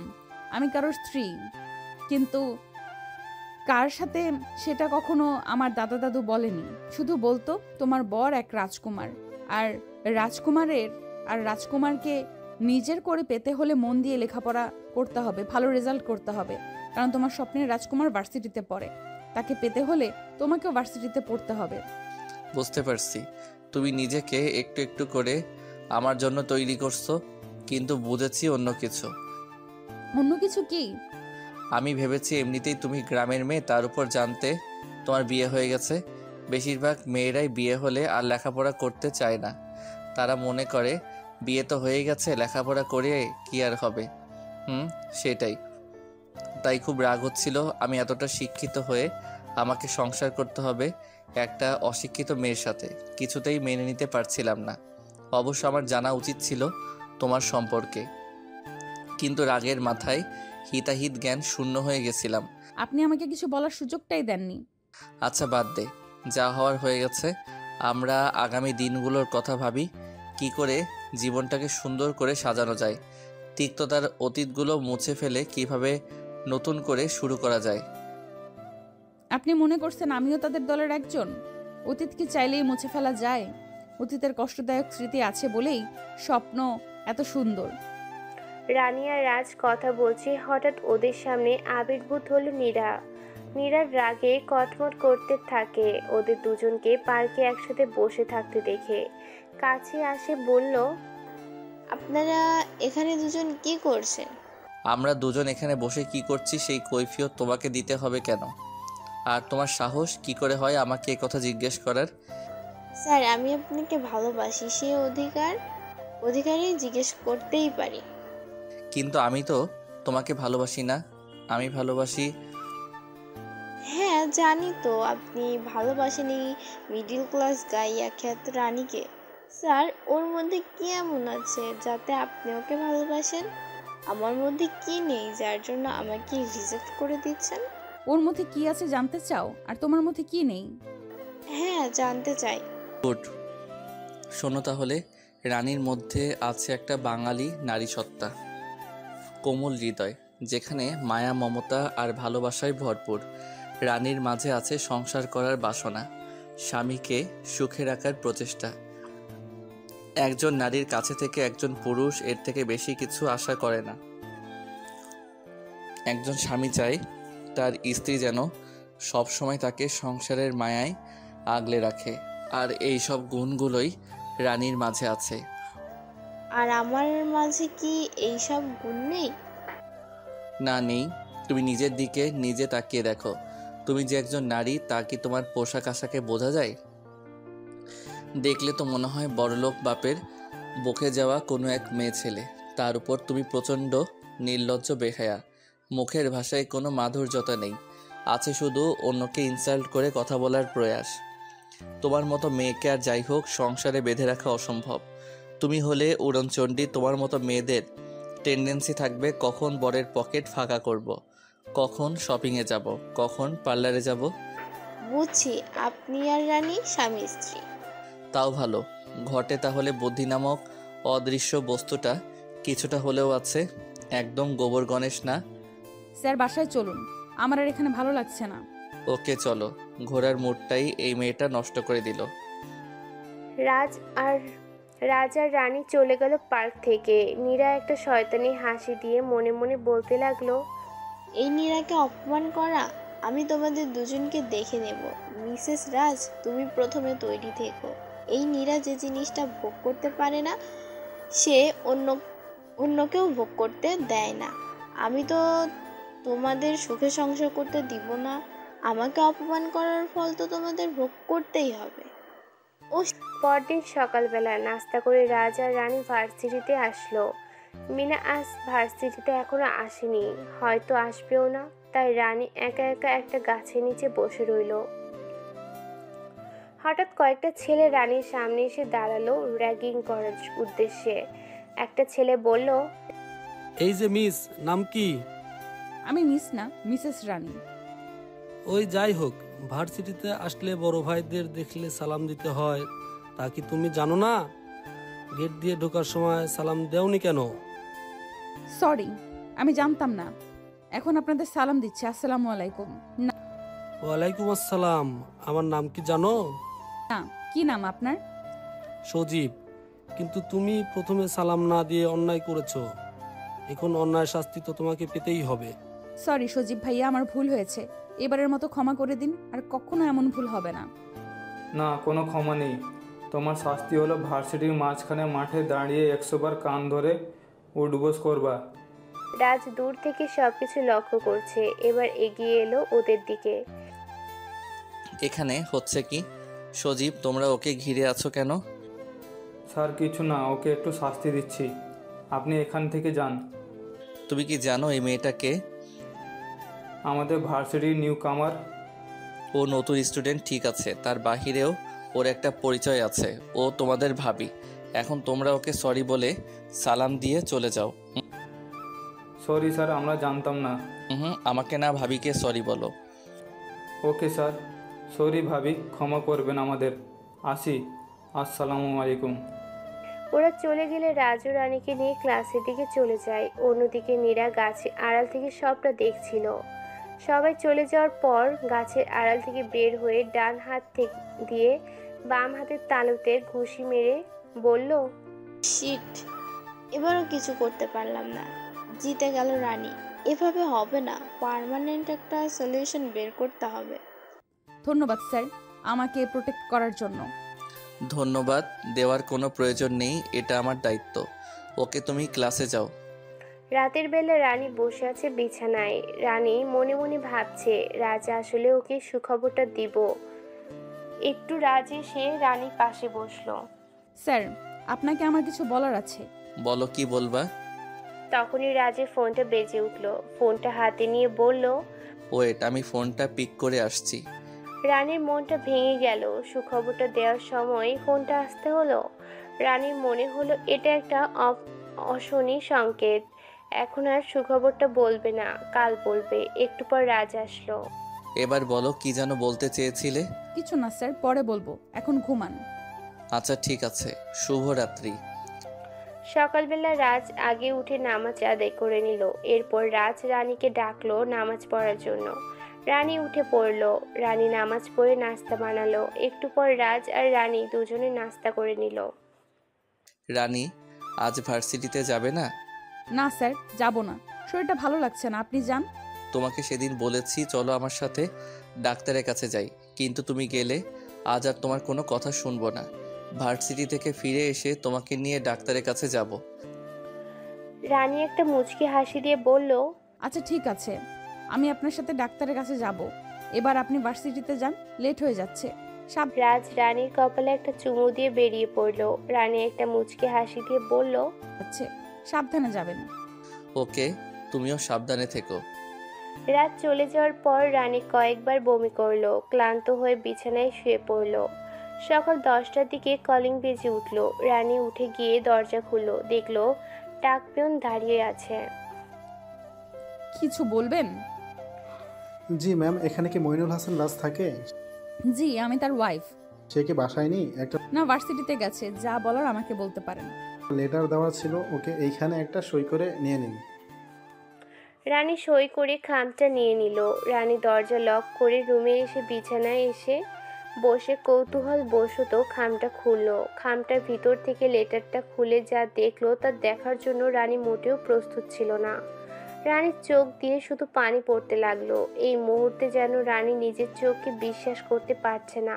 আমি কারোর স্ত্রী। কিন্তু কার সাথে সেটা কখনো আমার দাদা দাদু বলেনি। শুধু বলতো তোমার বর এক রাজকুমার, আর রাজকুমারকে নিজের করে পেতে হলে মন দিয়ে লেখাপড়া করতে হবে, ভালো রেজাল্ট করতে হবে। কারণ তোমার স্বপ্নের রাজকুমার ভার্সিটিতে পড়ে, তাকে পেতে হলে তোমাকেও ভার্সিটিতে পড়তে হবে। বুঝতে পারছি, তুমি নিজেকে একটু একটু করে আমার জন্য তৈরি করছো, কিন্তু বুঝেছি অন্য কিছু। অন্য কিছু কি? আমি ভেবেছি এমনিতেই তুমি গ্রামের মেয়ে, তার উপর জানতে তোমার বিয়ে হয়ে গেছে। বেশিরভাগ মেয়েরাই বিয়ে হলে আর লেখাপড়া করতে চায় না। তারা মনে করে বিয়ে তো হয়ে গেছে, লেখাপড়া করে কি আর হবে। সেটাই। তাই খুব রাগ হচ্ছিল আমি এতটা শিক্ষিত হয়ে আমাকে সংসার করতে হবে একটা অশিক্ষিত মেয়ের সাথে। কিছুতেই মেনে নিতে পারছিলাম না। অবশ্য আমার জানা উচিত ছিল তোমার সম্পর্কে, কিন্তু রাগের মাথায় হিতাহিত জ্ঞান শূন্য হয়ে গেছিলাম। আপনি আমাকে কিছু বলার সুযোগটাই দেননি। আচ্ছা বাদ দে, যা হওয়ার হয়ে গেছে। আমরা আগামী দিনগুলোর কথা ভাবি, কি করে জীবনটাকে সুন্দর করে সাজানো যায়। তিক্ততার অতীতগুলো মুছে ফেলে কিভাবে নতুন করে শুরু করা যায়। আপনি মনে করছেন আমিও তাদের দলের একজন? অতীত কি চাইলেই মুছে ফেলা যায়? অতীতের কষ্টদায়ক স্মৃতি আছে বলেই স্বপ্ন এত সুন্দর। রানী আর রাজ কথা বলছে, হঠাৎ ওদের সামনে আবির্ভূত হলো নীরা। নীরার রাগে কটমট করতে থাকে ওদের দুজনকে পার্কে একসাথে বসে থাকতে দেখে। কাছে আসে বলল, আপনারা এখানে দুজন কি করছেন? আমরা দুজন এখানে বসে কি করছি সেই কৈফিয়ত তোমাকে দিতে হবে কেন? আর তোমার সাহস কি করে হয় আমাকে এই কথা জিজ্ঞেস করার? স্যার, আমি আপনাকে ভালোবাসি, সে অধিকারই জিজ্ঞেস করতেই পারি। কিন্তু আমি তো তোমাকে ভালোবাসি না। আমি ভালোবাসি। হ্যাঁ জানি তো, আপনি ভালোবাসেনি মিডিল ক্লাস গাইয়া খ্যাত রানীকে। স্যার, ওর মধ্যে কি এমন আছে যাতে আপনি ওকে ভালোবাসেন? আমার মধ্যে কি নেই যার জন্য আমাকে রিজেক্ট করে দিচ্ছেন? ওর মধ্যে কি আছে জানতে চাও? আর তোমার মধ্যে কি নেই? হ্যাঁ জানতে চাই। গুড। শোনো তাহলে, রানীর মধ্যে আছে একটা বাঙালি নারী সত্তা, কোমল হৃদয়, যেখানে মায়া মমতা আর ভালোবাসায় ভরপুর। রানীর মাঝে আছে সংসার করার বাসনা, স্বামীকে সুখে রাখার প্রচেষ্টা। একজন নারীর কাছে থেকে একজন পুরুষ এর থেকে বেশি কিছু আশা করে না। একজন স্বামী চায় তার স্ত্রী যেন সব সময় তাকে সংসারের মায়ায় আগলে রাখে, আর এই সব গুণগুলোই রানীর মাঝে আছে। আর আমার মাঝে কি এই সব গুণ নেই? না, নেই। তুমি নিজের দিকে নিজে তাকিয়ে দেখো। তুমি যে একজন নারী তা কি তোমার পোশাক আশাকে বোঝা যায়? দেখলে তো মনে হয় বড়লোক বাপের বকে যাওয়া কোনো এক মেয়ে ছেলে। তার উপর তুমি প্রচণ্ড নির্লজ্জ বেহায়া। মুখের ভাষায় কোনো মাধুর্যতা নেই, আছে শুধু অন্যকে ইনসাল্ট করে কথা বলার প্রয়াস। তোমার মতো মেয়েকে আর যাই হোক সংসারে বেঁধে রাখা অসম্ভব। তুমি হলে উড়নচণ্ডী। তোমার মতো মেয়েদের টেন্ডেন্সি থাকবে কখন বরের পকেট ফাঁকা করব, কখন শপিংয়ে যাব, কখন পার্লারে যাব। বুঝছি, আপনি আর রানী স্বামী স্ত্রী। তাও ভালো। ঘটে তাহলে বুদ্ধি নামক অদৃশ্য বস্তুটা কিছুটা হলেও আছে। একদম গোবর গণেশ না। স্যার বাসায় চলুন, আমার আর এখানে ভালো লাগছে না। ওকে চলো। ঘোড়ার মুডটাই এই মেয়েটা নষ্ট করে দিল। রাজ আর রানী চলে গেল পার্ক থেকে। নীরা একটা শয়তানি হাসি দিয়ে মনে মনে বলতে লাগলো, এই নীরাকে অপমান করা, আমি তোমাদের দুজনকে দেখে নেব। মিসেস রাজ, তুমি প্রথমে তৈরি থেকো। এই নীরা যে জিনিসটা ভোগ করতে পারে না, সে অন্যকেও ভোগ করতে দেয় না। আমি তো তোমাদের সুখে সংসার করতে দিব না। আমাকে অপমান করার ফল তো তোমাদের ভোগ করতেই হবে। পরদিন সকালবেলা নাস্তা করে রাজ আর রানী ভার্সিটিতে আসলো। মিনা আজ ভার্সিটিতে এখনো আসেনি, হয়তো আসবেও না। তাই রানী একা একা একটা গাছের নিচে বসে রইল। হঠাৎ কয়েকটা ছেলে রানীর সামনে এসে দাঁড়ালো র্যাগিং করার উদ্দেশ্যে। একটা ছেলে বলল, এই যে মিস, নাম কি? আমি মিস না, মিসেস রানী। ওই যাই হোক, ভার্সিটিতে আসলে বড় ভাইদের দেখলে সালাম দিতে হয়, তা কি তুমি জানো না? গেট দিয়ে ঢোকার সময় সালাম দেওনি কেন? সরি, আমি জানতাম না। এখন আপনাদের সালাম দিচ্ছি। আসসালামু আলাইকুম। না, ওয়ালাইকুম আসসালাম। আমার নাম কি জানো? না, কি নাম আপনার? সজীব। কিন্তু তুমি প্রথমে সালাম না দিয়ে অন্যায় করেছো। এখন অন্যায় শাস্তি তো তোমাকে পেতেই হবে। সরি সজীব ভাইয়া, আমার ভুল হয়েছে। এবারের মতো ক্ষমা করে দিন, আর কখনো এমন ভুল হবে না। না, কোনো ক্ষমা নেই। তোমার শাস্তি হলো ভার্সিটির মাঝখানে মাঠে দাঁড়িয়ে 100 বার কান ধরে উঠবোস করবা। রাজ দূর থেকে সবকিছু লক্ষ্য করছে। এবার এগিয়ে এলো ওদের দিকে। এখানে হচ্ছে কি? সজীব, তোমরা ওকে ঘিরে আছো কেন? স্যার কিছু না, ওকে একটু শাস্তি দিচ্ছি। আপনি এখান থেকে যান। তুমি কি জানো এই মেয়েটাকে? আমাদের ভার্সিটির নিউ কামার। ও নতুন স্টুডেন্ট ঠিক আছে, তার বাহিরেও ওর একটা পরিচয় আছে। ও তোমাদের ভাবি। এখন তোমরা ওকে সরি বলে সালাম দিয়ে চলে যাও। সরি স্যার, আমরা জানতাম না। আমাকে না, ভাবিকে সরি বলো। ওকে স্যার, সরি ভাবি, ক্ষমা করবেন আমাদের। আসি, আসসালামু আলাইকুম। ওরা চলে গেলে রাজু রানীকে নিয়ে ক্লাসের দিকে চলে যায়। অন্যদিকে নীরা গাছের আড়াল থেকে সবটা দেখছিল। সবাই চলে যাওয়ার পর গাছের আড়াল থেকে বের হয়ে ডান হাত দিয়ে বাম হাতের তালুতে ঘুষি মেরে বলল, শিট, এবারও কিছু করতে পারলাম না। জিতে গেল রানী। এভাবে হবে না, পার্মানেন্ট একটা সলিউশন বের করতে হবে। ধন্যবাদ স্যার, আমাকে প্রোটেক্ট করার জন্য। ধন্যবাদ দেওয়ার কোনো প্রয়োজন নেই, এটা আমার দায়িত্ব। ওকে, তুমি ক্লাসে যাও। রাতের বেলা রানী বসে আছে বিছানায়। রানী মনে মনে ভাবছে রাজ আসলে ওকে সুখবরটা দিব। একটু রাজ এসে রানীর পাশে বসলো। স্যার, আপনাকে আমার কিছু বলার আছে। বলো, কি বলবা? তখনই রাজের ফোনটা বেজে উঠলো। ফোনটা হাতে নিয়ে বলল, ওয়েট, আমি ফোনটা পিক করে আসছি। রানীর মনটা ভেঙে গেল। সুখবরটা দেওয়ার সময় ফোনটা আসতে হলো। রানীর মনে হলো এটা একটা অশনি সংকেত। এখন আর সুখবরটা বলবে না, কাল বলবে। একটু পর রাজ আসলো। এবার বলো, কি যেন বলতে চেয়েছিলে? কিছু না স্যার, পরে বলবো, এখন ঘুমান। আচ্ছা ঠিক আছে, শুভরাত্রি। সকালবেলা রাজ আগে উঠে নামাজ আদায় করে নিল। এরপর রাজ রানীকে ডাকলো নামাজ পড়ার জন্য। রানী উঠে পড়লো। রানী নামাজ পড়ে নাস্তা বানালো। একটু পর রাজ আর রানী দুজনে নাস্তা করে নিল। রানী, আজ ভার্সিটিতে যাবে না? না স্যার, যাব না, শরীরটা ভালো লাগছে না, আপনি যান। তোমাকে সেদিন বলেছি চলো আমার সাথে ডাক্তারের কাছে যাই, কিন্তু তুমি গেলে। আজ আর তোমার কোনো কথা শুনবো না। ভার্সিটি থেকে ফিরে এসে তোমাকে নিয়ে ডাক্তারের কাছে যাব। রানী একটা মুচকি হাসি দিয়ে বলল, আচ্ছা ঠিক আছে। আমি আপনার সাথে ডাক্তারের কাছে যাব। এবার আপনি ভার্সিটিতে যান, লেট হয়ে যাচ্ছে। রাজ রানীর কপালে একটা চুমু দিয়ে বেরিয়ে পড়লো। রানী একটা মুচকি হাসি দিয়ে বলল, আচ্ছা, সাবধানে যাবেন। ওকে, তুমিও সাবধানে থেকো। রাত চলে যাওয়ার পর রানী কয়েকবার বমি করলো, ক্লান্ত হয়ে বিছানায় শুয়ে পড়লো। সকাল 10টার দিকে কলিং বেজে উঠলো। রানী উঠে গিয়ে দরজা খুললো, দেখলো ডাকপিয়ন দাঁড়িয়ে আছে। কিছু বলবেন? জি ম্যাম, এখানে কি মইনুল হাসান রাজ থাকে? জি, আমি তার ওয়াইফ। সে কি বাসায় নেই? একটা না, ভার্সিটিতে গেছে। যা বলার আমাকে বলতে পারেন। লেটার দেওয়া ছিল ওকে, এইখানে একটা সই করে নিয়ে নিন। রানী সই করে খামটা নিয়ে নিল। রানী দরজা লক করে রুমে এসে বিছানায় এসে বসে কৌতূহল বশত খামটা খুললো। খামটার ভিতর থেকে লেটারটা খুলে যা দেখলো তা দেখার জন্য রানী মোটেও প্রস্তুত ছিল না। রানীর চোখ দিয়ে শুধু পানি পড়তে লাগলো। এই মুহূর্তে যেন রানী নিজের চোখকে বিশ্বাস করতে পারছে না।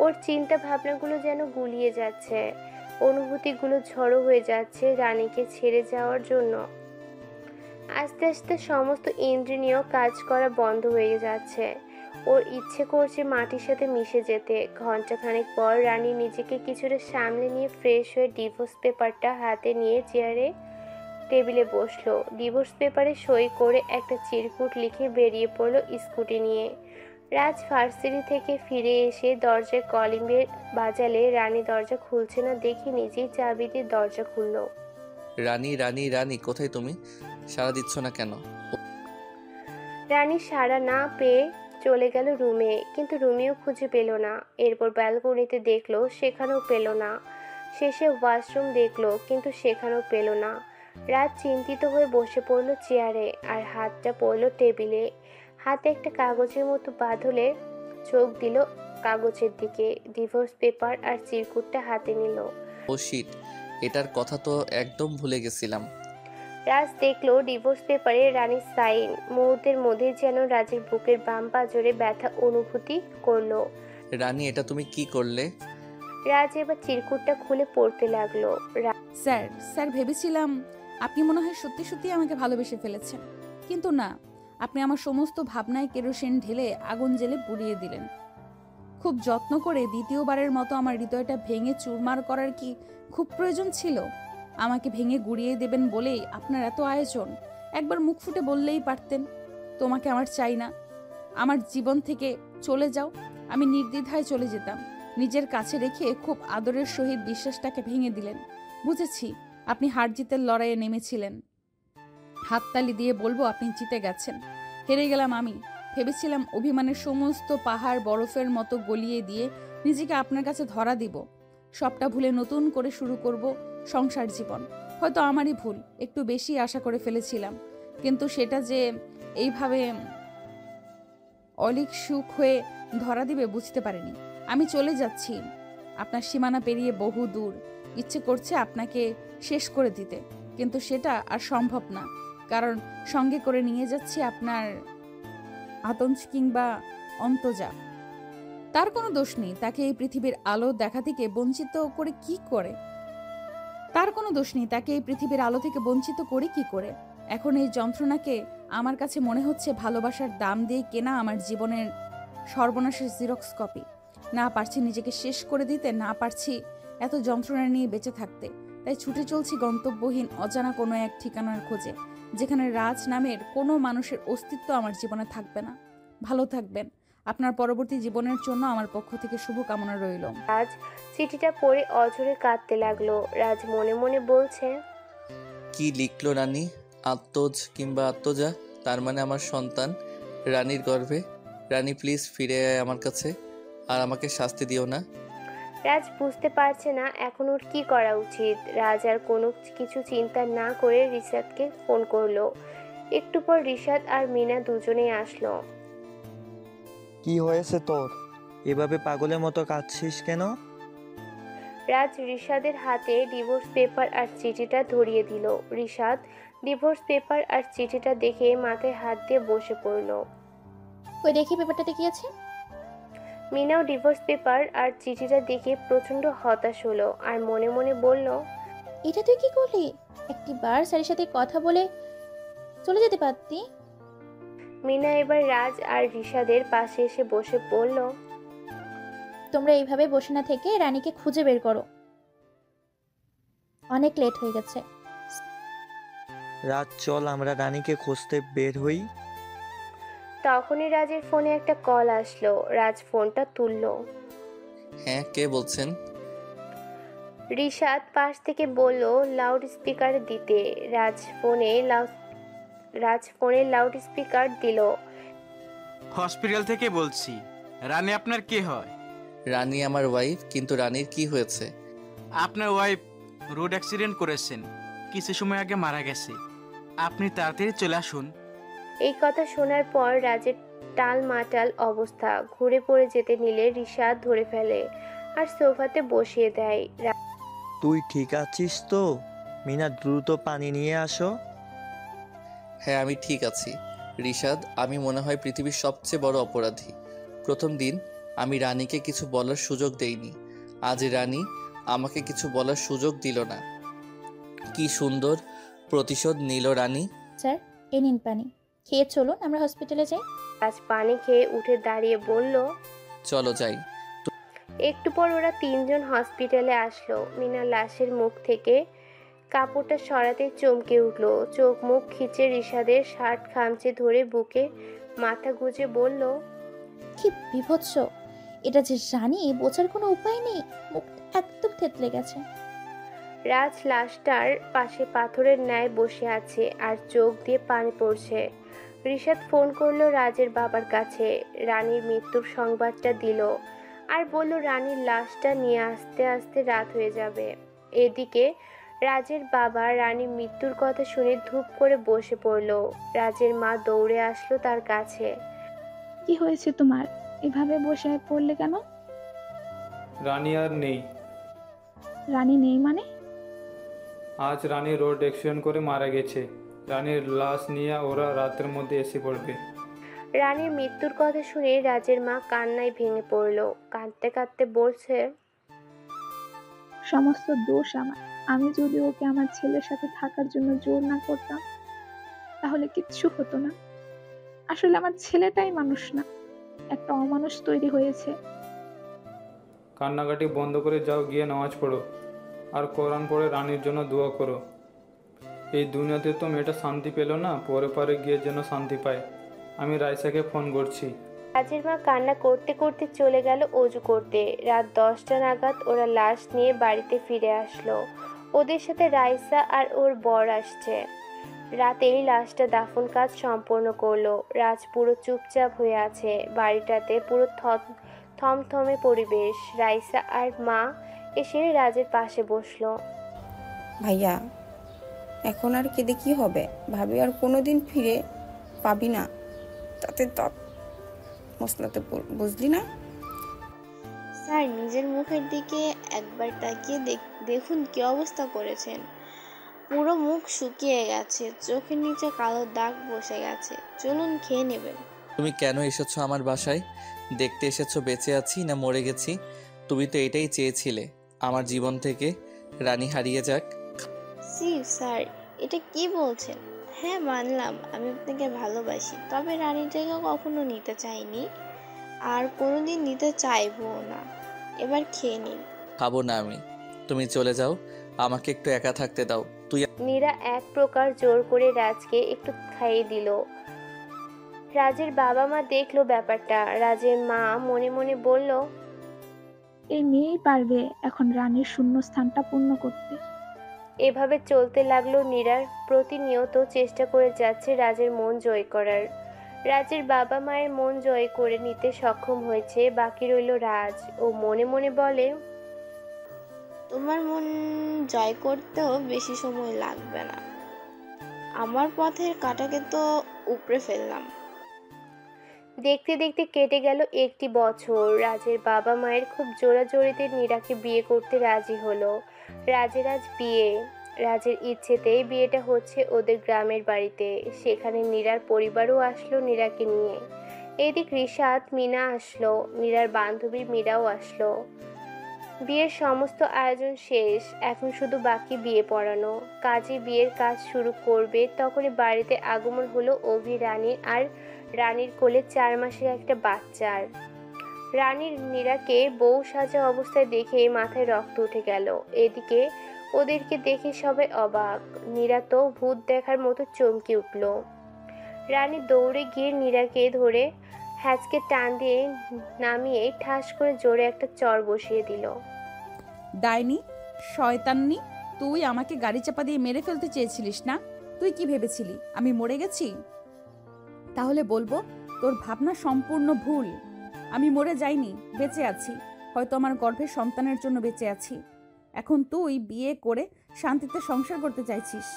ওর চিন্তা ভাবনাগুলো যেন গুলিয়ে যাচ্ছে, অনুভূতিগুলো ঝড়ো হয়ে যাচ্ছে রানীকে ছেড়ে যাওয়ার জন্য। আস্তে আস্তে সমস্ত ইন্দ্রিয় কাজ করা বন্ধ হয়ে যাচ্ছে। ওর ইচ্ছে করছে মাটির সাথে মিশে যেতে। ঘন্টাখানেক পর রানী নিজেকে কিছুটা সামলে নিয়ে ফ্রেশ হয়ে ডিভোর্স পেপারটা হাতে নিয়ে চেয়ারে টেবিলে বসলো। ডিভোর্স পেপারে সই করে একটা চিরকুট লিখে বেরিয়ে পড়লো স্কুটি নিয়ে। রাজ ভার্সিটি থেকে ফিরে এসে দরজায় কলিং বেল বাজালে রানী দরজা খুলছে না দেখে নিজেই চাবি দিয়ে দরজা খুললো। রানী রানী রানী, কোথায় তুমি? সাড়া দিচ্ছ না কেন? রানী সাড়া না পেয়ে চলে গেল রুমে, কিন্তু রুমেও খুঁজে পেল না। এরপর ব্যালকনিতে দেখলো, সেখানেও পেল না। শেষে ওয়াশরুম দেখলো, কিন্তু সেখানেও পেল না। রাত চিন্তিত হয়ে বসে পড়লো চেয়ারে, আর হাতটা পড়লো টেবিলে। হাতে একটা কাগজের মতো বাঁধলে চোখ দিল কাগজের দিকে। ডিভোর্স পেপার আর চিরকুটটা হাতে নিল। ও শিট, এটার কথা তো একদম ভুলে গেছিলাম। রাজ দেখলো ডিভোর্স পেপারে রানীর সাইন। মুহূর্তের মধ্যে যেন রাজের বুকের বাম পাঁজরে ব্যথা অনুভূতি করলো। রানী, এটা তুমি কি করলে? রাজ এবার চিরকুটটা খুলে পড়তে লাগলো। স্যার ভেবেছিলাম আপনি মনে হয় সত্যি সত্যি আমাকে ভালোবেসে ফেলেছেন, কিন্তু না, আপনি আমার সমস্ত ভাবনায় কেরোসিন ঢেলে আগুন জ্বেলে পুড়িয়ে দিলেন। খুব যত্ন করে দ্বিতীয়বারের মতো আমার হৃদয়টা ভেঙে চুরমার করার কি খুব প্রয়োজন ছিল? আমাকে ভেঙে গুড়িয়ে দেবেন বলেই আপনার এত আয়োজন। একবার মুখ ফুটে বললেই পারতেন, তোমাকে আমার চাই না, আমার জীবন থেকে চলে যাও। আমি নির্দ্বিধায় চলে যেতাম। নিজের কাছে রেখে খুব আদরের সহিত বিশ্বাসটাকে ভেঙে দিলেন। বুঝেছি, আপনি হার জিতের লড়াইয়ে নেমেছিলেন। হাততালি দিয়ে বলবো আপনি জিতে গেছেন। হেরে গেলাম আমি। ভেবেছিলাম অভিমানের সমস্ত পাহাড় বরফের মতো গলিয়ে দিয়ে নিজেকে আপনার কাছে ধরা দিব। সবটা ভুলে নতুন করে শুরু করব সংসার জীবন। হয়তো আমারই ভুল, একটু বেশি আশা করে ফেলেছিলাম, কিন্তু সেটা যে এইভাবে অলিক সুখ হয়ে ধরা দিবে বুঝতে পারিনি। আমি চলে যাচ্ছি আপনার সীমানা পেরিয়ে বহু দূর। ইচ্ছে করছে আপনাকে শেষ করে দিতে, কিন্তু সেটা আর সম্ভব না, কারণ সঙ্গে করে নিয়ে যাচ্ছি আপনার আতঙ্ক কিংবা অন্তজা। তার কোনো দোষ নেই, তাকে এই পৃথিবীর আলো দেখা থেকে বঞ্চিত করে কি করে? তার কোনো দোষ নেই, তাকে এই পৃথিবীর আলো থেকে বঞ্চিত করে কি করে? এখন এই যন্ত্রণাকে আমার কাছে মনে হচ্ছে ভালোবাসার দাম দিয়ে কেনা আমার জীবনের সর্বনাশের জিরক্স কপি। না পারছি নিজেকে শেষ করে দিতে, না পারছি এত যন্ত্রণা নিয়ে বেঁচে থাকতে। তাই ছুটে চলছি গন্তব্যহীন অজানা কোনো এক ঠিকানার খোঁজে, যেখানে রাজ নামের কোনো মানুষের অস্তিত্ব আমার জীবনে থাকবে না। ভালো থাকবেন। আপনার পরবর্তী জীবনের জন্য আমার পক্ষ থেকে শুভকামনা রইল। রাজ চিঠিটা পড়ে অঝরে কাঁদতে লাগলো। রাজ মনে মনে বলছে, কি লিখলো রানী? আত্মজ কিংবা আত্মজা, তার মানে আমার সন্তান রানীর গর্ভে। রানী প্লিজ ফিরে আয় আমার কাছে, আর আমাকে শাস্তি দিও না। রাজ বুঝতে পারছে না এখন ওর কি করা উচিত। রাজ আর কোনো কিছু চিন্তা না করে রিশাদকে ফোন করলো। একটু পর রিশাদ আর মিনা দুজনেই আসলো। কি হয়েছে তোর? এভাবে পাগলের মতো কাঁদছিস কেন? রাজ রিশাদের হাতে ডিভোর্স পেপার আর চিঠিটা ধরিয়ে দিল। রিশাদ ডিভোর্স পেপার আর চিঠিটা দেখে মাথায় হাত দিয়ে বসে পড়ল। ওই দেখি পেপারটাতে কি আছে? মিনাও ডিভোর্স পেপার আর চিঠিটা দেখে প্রচন্ড হতাশ হলো, আর মনে মনে বলল, এটা তুই কি করলি? একটিবার স্যারের সাথে কথা বলে চলে যেতে পারতি। মিনা এবার রাজ আর রিশাদের পাশে এসে বসে বলল, তোমরা এইভাবে বসে না থেকে রানীকে খুঁজে বের করো, অনেক লেট হয়ে গেছে। রাত, চল আমরা রানীকে খুঁজতে বের হই। তখনই রাজের ফোনে একটা কল আসলো। রাজ ফোনটা তুললো। হ্যাঁ, কে বলছেন? রিশাদ পাশ থেকে বলল লাউড স্পিকারে দিতে। রাজ ফোনে লাউড স্পিকার দিল। হসপিটাল থেকে বলছি। রানী আপনার কে হয়? রানী আমার ওয়াইফ, কিন্তু রানীর কি হয়েছে? আপনার ওয়াইফ রোড অ্যাক্সিডেন্ট করেছেন, কিছু সময় আগে মারা গেছে। আপনি তাড়াতাড়ি চলে আসুন। এই কথা শোনার পর রাজের টালমাটাল অবস্থা। ঘুরে পড়ে যেতে নিলে রিশাদ ধরে ফেলে আর সোফাতে বসিয়ে দেয়। তুই ঠিক আছিস তো? মিনা, দ্রুত পানি নিয়ে আসো। হ্যাঁ, আমি ঠিক আছি। রিশাদ, আমি মনে হয় পৃথিবীর সবচেয়ে বড় অপরাধী। প্রথম দিন আমি রানীকে কিছু বলার সুযোগ দেইনি, আজ রানী আমাকে কিছু বলার সুযোগ দিল না। কি সুন্দর প্রতিশোধ নিল রানী। স্যার, এ নিন পানি, খেয়ে চলুন আমরা হসপিটালে যাই। রাজ পানি খেয়ে উঠে দাঁড়িয়ে বলল, চলো যাই। একটু পর ওরা তিনজন হসপিটালে আসলো। মিনা লাশের মুখ থেকে কাপড়টা সরাতে চমকে উঠলো। চোখ মুখ খিচে রিশাদের শার্ট খামচে ধরে বুকে মাথা গুজে বলল, কি বিভৎস! এটা যে রানী বোঝার কোনো উপায় নেই, মুখটা একদম থেতলে গেছে। রাজ লাশটার পাশে পাথরের ন্যায় বসে আছে আর চোখ দিয়ে পানি পড়ছে। রিশাদ ফোন করলো রাজের বাবার কাছে। রানীর মৃত্যুর সংবাদটা দিল আর বলল রানীর লাশটা নিয়ে আসতে আসতে রাত হয়ে যাবে। এদিকে রাজের বাবা রানীর মৃত্যুর কথা শুনে ধূপ করে বসে পড়ল। রাজের মা দৌড়ে আসলো তার কাছে। কি হয়েছে তোমার? এভাবে বসে পড়লে কেন? রানী আর নেই। রানী নেই মানে? আজ রানী রোড অ্যাক্সিডেন্ট করে মারা গেছে। রানীর লাশ নিয়ে ওরা রাতের মধ্যে এসে পড়বে। রানীর মৃত্যুর কথা শুনে রাজের মা কান্নায় ভেঙে পড়ল। কাঁদতে কাঁদতে বলছে, সমস্ত দোষ আমার। আমি যদি ওকে আমার ছেলের সাথে থাকার জন্য জোর না করতাম তাহলে কিচ্ছু হতো না। আসলে আমার ছেলেটাই মানুষ না, একটা অমানুষ তৈরি হয়েছে। কান্নাকাটি বন্ধ করে যাও, গিয়ে নামাজ পড়ো আর কোরআন পড়ে রানীর জন্য দোয়া করো। এই দুনিয়াতে তো মেয়েটা শান্তি পেল না, পরে পরে গিয়ে যেন শান্তি পায়। আমি রাইসাকে ফোন করছি। রাজের মা কান্না করতে করতে চলে গেল অজু করতে। রাত 10টা নাগাদ ওরা লাশ নিয়ে বাড়িতে ফিরে আসলো। ওদের সাথে রাইসা আর ওর বর আসছে। রাতেই লাশটা দাফন কাজ সম্পন্ন করলো। রাজ পুরো চুপচাপ হয়ে আছে। বাড়িটাতে পুরো থমথমে পরিবেশ। রাইসা আর মা এসে রাজের পাশে বসলো। ভাইয়া, এখন আর কেঁদে কি হবে? ভাবি আর কোনোদিন ফিরে পাবি না, তাতে তপ মশলাতে বুঝলি না? স্যার, নিজের মুখের দিকে একবার তাকিয়ে দেখুন কি অবস্থা করেছেন। পুরো মুখ শুকিয়ে গেছে, চোখের নিচে কালো দাগ বসে গেছে। চলুন খেয়ে নেবেন। তুমি কেন এসেছো আমার বাসায়? দেখতে এসেছো বেঁচে আছি না মরে গেছি? তুমি তো এটাই চেয়েছিলে, আমার জীবন থেকে রানী হারিয়ে যাক। স্যার, এটা কি বলছেন? হ্যাঁ, মানলাম আমি আপনাকে ভালোবাসি, তবে রানীর জায়গা কখনো নিতে চাইনি আর কোনোদিন নিতে চাইবো না। এবার খেয়ে নিন। খাবো না আমি, তুমি চলে যাও, আমাকে একটু একা থাকতে দাও। নীরা এক প্রকার জোর করে রাজকে একটু খাইয়ে দিল। রাজের বাবা মা দেখলো ব্যাপারটা। রাজের মা মনে মনে বলল, এই মেয়েই পারবে এখন রানীর শূন্য স্থানটা পূর্ণ করতে। এভাবে চলতে লাগলো। নীরার প্রতিনিয়ত চেষ্টা করে যাচ্ছে রাজের মন জয় করার। রাজের বাবা মায়ের মন জয় করে নিতে সক্ষম হয়েছে, বাকি রইল রাজ। ও মনে মনে বলে, তোমার মন জয় করতেও বেশি সময় লাগবে না। আমার পথের কাঁটাকে তো উপড়ে ফেললাম। দেখতে দেখতে কেটে গেল 1টি বছর। রাজের বাবা মায়ের খুব জোরাজোরিতে নীরাকে বিয়ে করতে রাজি হলো। রাজের আজ বিয়ে। রাজের ইচ্ছেতেই বিয়েটা হচ্ছে ওদের গ্রামের বাড়িতে। সেখানে নীরার পরিবারও আসলো নীরাকে নিয়ে। এদিক রিশাদ, মিনা আসলো, নীরার বান্ধবী মীরাও আসলো। বিয়ের সমস্ত আয়োজন শেষ, এখন শুধু বাকি বিয়ে পড়ানো। কাজী বিয়ের কাজ শুরু করবে তখনই বাড়িতে আগমন হলো অভি, রানী আর রানীর কোলে 4 মাসের একটা বাচ্চার। রানীর নীরাকে বউ সাজা অবস্থায় দেখে মাথায় রক্ত উঠে গেল। এদিকে ওদেরকে দেখে সবাই অবাক। নীরা তো ভূত দেখার মতো চমকে উঠল। রানী দৌড়ে গিয়ে নীরাকে ধরে হ্যাচকে টান দিয়ে নামিয়ে ঠাস করে জোরে একটা চর বসিয়ে দিল। ডাইনি, শয়তান্নি, তুই আমাকে গাড়ি চাপা দিয়ে মেরে ফেলতে চেয়েছিলিস না? তুই কি ভেবেছিলি আমি মরে গেছি? তাহলে বলবো তোর ভাবনা সম্পূর্ণ ভুল। আমি মরে যাইনি, বেঁচে আছি। হয়তো আমার গর্ভের সন্তানের জন্য বেঁচে আছি। এখন তুই বিয়ে করে শান্তিতে সংসার করতে চাইছিস,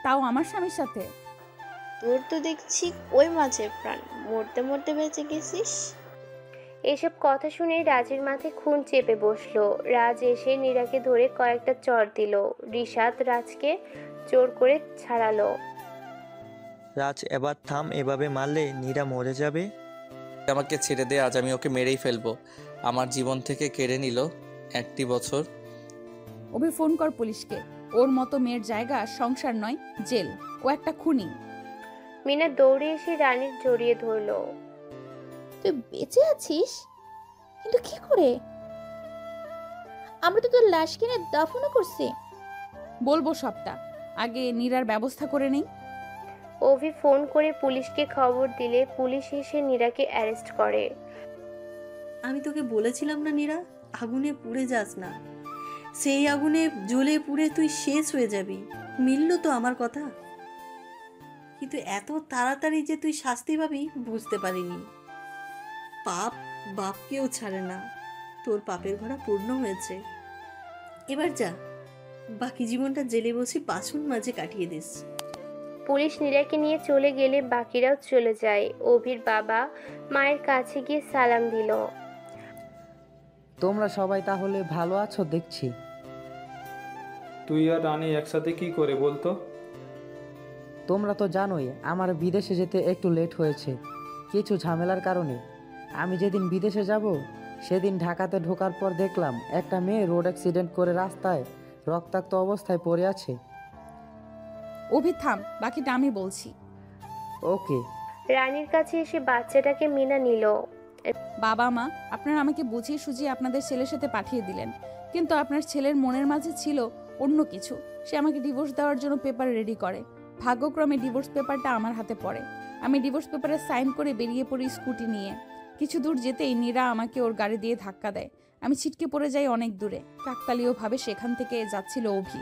তাও আমার স্বামীর সাথে। তোর তো দেখছি ওই মাছের প্রাণ, মরতে মরতে বেঁচে গেছিস। এসব কথা শুনে রাজের মাথায় খুন চেপে বসলো। রাজ এসে নীরাকে ধরে কয়েকটা চড় দিল। রিশাদ রাজকে জোর করে ছাড়ালো। রাজ এবার থাম, এভাবে মারলে নীরা মরে যাবে। আমাকে ছেড়ে দে, আজ আমি ওকে মেরেই ফেলবো। আমার জীবন থেকে কেড়ে নিল 1টি বছর। অভি, ফোন কর পুলিশকে। ওর মতো মেয়ের জায়গা সংসার নয়, জেল। ও একটা খুনি। মিনা দৌড়ে এসে রানীর জড়িয়ে ধরলো। তুই বেঁচে আছিস? কিন্তু কি করে? আমরা তো তোর লাশ কিনে দাফনও করছি। বলবো সবটা, আগে নীরার ব্যবস্থা করে নেই। অভি ফোন করে পুলিশকে খবর দিলে পুলিশ এসে নীরাকে অ্যারেস্ট করে। আমি তোকে বলেছিলাম না নীরা, আগুনে পুড়ে যাস না। সেই আগুনে জ্বলে পুড়ে তুই শেষ হয়ে যাবি। মিলল তো আমার কথা? কিন্তু এত তাড়াতাড়ি যে তুই শাস্তি পাবি বুঝতে পারিনি। পাপ বাপকেও ছাড়ে না। তোর পাপের ঘোড়া পূর্ণ হয়েছে। এবার যা, বাকি জীবনটা জেলে বসে বাসন মাঝে কাটিয়ে দিস। পুলিশ নীরাকে নিয়ে চলে গেলে বাকিরাও চলে যায়। অভির বাবা মায়ের কাছে গিয়ে সালাম দিল। তোমরা সবাই তাহলে ভালো আছো দেখছি। তুই আর রানী একসাথে কি করে বলতো? তোমরা তো জানোই আমার বিদেশে যেতে একটু লেট হয়েছে কিছু ঝামেলার কারণে। আমি যেদিন বিদেশে যাব সেদিন ঢাকাতে ঢোকার পর দেখলাম একটা মেয়ে রোড অ্যাক্সিডেন্ট করে রাস্তায় রক্তাক্ত অবস্থায় পড়ে আছে। অভি থাম, বাকিটা আমি বলছি। ওকে। রানীর কাছে এসে বাচ্চাটাকে মিনা নিল। বাবা মা, আপনারা আমাকে বুঝিয়ে সুঝিয়ে আপনাদের ছেলের সাথে পাঠিয়ে দিলেন, কিন্তু আপনার ছেলের মনের মাঝে ছিল অন্য কিছু। সে আমাকে ডিভোর্স দেওয়ার জন্য পেপার রেডি করে। ভাগ্যক্রমে ডিভোর্স পেপারটা আমার হাতে পড়ে। আমি ডিভোর্স পেপারে সাইন করে বেরিয়ে পড়ি স্কুটি নিয়ে। কিছু দূর যেতেই নীরা আমাকে ওর গাড়ি দিয়ে ধাক্কা দেয়। আমি ছিটকে পড়ে যাই অনেক দূরে। কাকতালীয়ভাবে সেখান থেকে যাচ্ছিল অভি।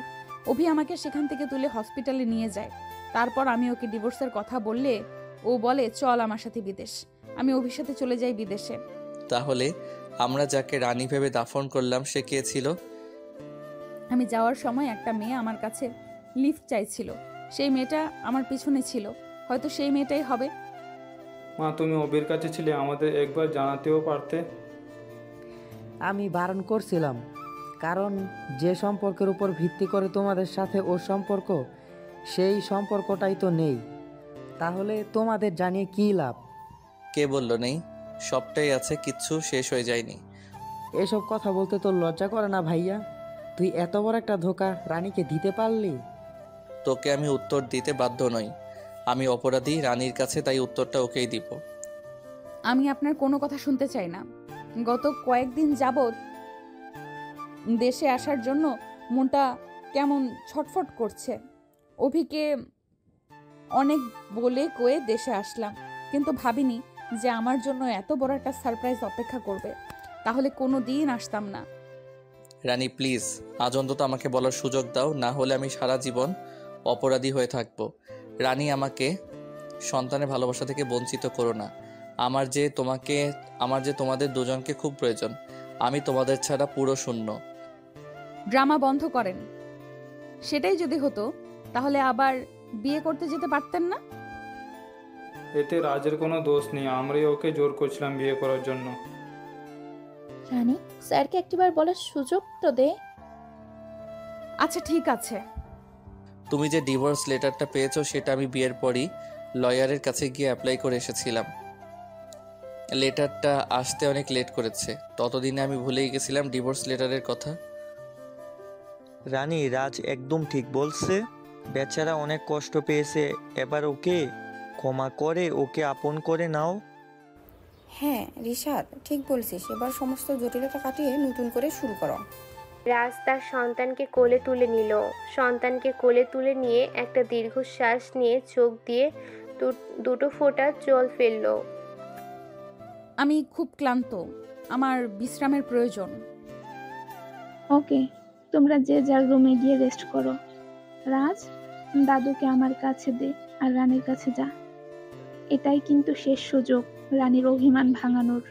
অভি আমাকে সেখান থেকে তুলে হসপিটালে নিয়ে যায়। তারপর আমি ওকে ডিভোর্সের কথা বললে ও বলে চল আমার সাথে বিদেশ। আমি অভির সাথে চলে যাই বিদেশে। তাহলে আমরা যাকে রানী ভেবে দাফন করলাম সে কে ছিল? আমি যাওয়ার সময় একটা মেয়ে আমার কাছে লিফট চাইছিল। সেই মেয়েটা আমার পিছনে ছিল। হয়তো সেই মেয়েটাই হবে। মা, তুমি অভির কাছে ছিলে, আমাদের একবার জানাতেও পারতে। আমি বারণ করছিলাম, কারণ যে সম্পর্কের উপর ভিত্তি করে তোমাদের সাথে ওর সম্পর্ক, সেই সম্পর্কটাই তো নেই। তাহলে তোমাদের জানিয়ে কী লাভ? কে বলল নেই? সবটাই আছে, কিচ্ছু শেষ হয়ে যায়নি। এসব কথা বলতে তোর লজ্জা করে না ভাইয়া? তুই এত বড় একটা ধোঁকা রানীকে দিতে পারলি? তোকে আমি উত্তর দিতে বাধ্য নই। আমি অপরাধী রানীর কাছে, তাই উত্তরটা ওকেই দিব। আমি আপনার কোনো কথা শুনতে চাই না। গত কয়েকদিন যাবৎ দেশে আসার জন্য মনটা কেমন ছটফট করছে। অভিকে অনেক বলে কয়ে দেশে আসলাম, কিন্তু ভাবিনি যে আমার জন্য এত বড় একটা সারপ্রাইজ অপেক্ষা করবে। তাহলে কোনো দিন আসতাম না। রানী প্লিজ, আজ অন্তত আমাকে বলার সুযোগ দাও, না হলে আমি সারা জীবন অপরাধী হয়ে থাকবো। রানী, আমাকে সন্তানের ভালোবাসা থেকে বঞ্চিত করো না। আমার যে তোমাদের দুজনকে খুব প্রয়োজন। আমি তোমাদের ছাড়া পুরো শূন্য। ড্রামা বন্ধ করেন। সেটাই যদি হতো তাহলে আবার বিয়ে করতে যেতে পারতেন না? এতে রাজের কোনো দোষ নেই, আমরাই ওকে জোর করছিলাম বিয়ে করার জন্য। রানী, স্যারকে একটিবার বলার সুযোগ তো দে। আচ্ছা ঠিক আছে। তুমি যে ডিভোর্স লেটারটা পেয়েছো সেটা আমি বিয়ের পরই লয়ারের কাছে গিয়ে অ্যাপ্লাই করে এসেছিলাম। লেটারটা আসতে অনেক লেট করেছে। ততদিনে আমি ভুলেই গেছিলাম ডিভোর্স লেটারের কথা। রানী, রাজ একদম ঠিক বলছে। বেচারা অনেক কষ্ট পেয়েছে। এবার ওকে ক্ষমা করে ওকে আপন করে নাও। হ্যাঁ রিশাদ, ঠিক বলছিস। এবার সমস্ত জটিলতা কাটিয়ে নতুন করে শুরু করো। রাজ তার সন্তানকে কোলে তুলে নিল। সন্তানকে কোলে তুলে নিয়ে একটা দীর্ঘশ্বাস নিয়ে চোখ দিয়ে দুটো ফোঁটা জল ফেলল। আমি খুব ক্লান্ত, আমার বিশ্রামের প্রয়োজন। ওকে, তোমরা যে যার রুমে গিয়ে রেস্ট করো। রাজ, দাদুকে আমার কাছে দে আর রানীর কাছে যা। এটাই কিন্তু শেষ সুযোগ রানীর অভিমান ভাঙানোর।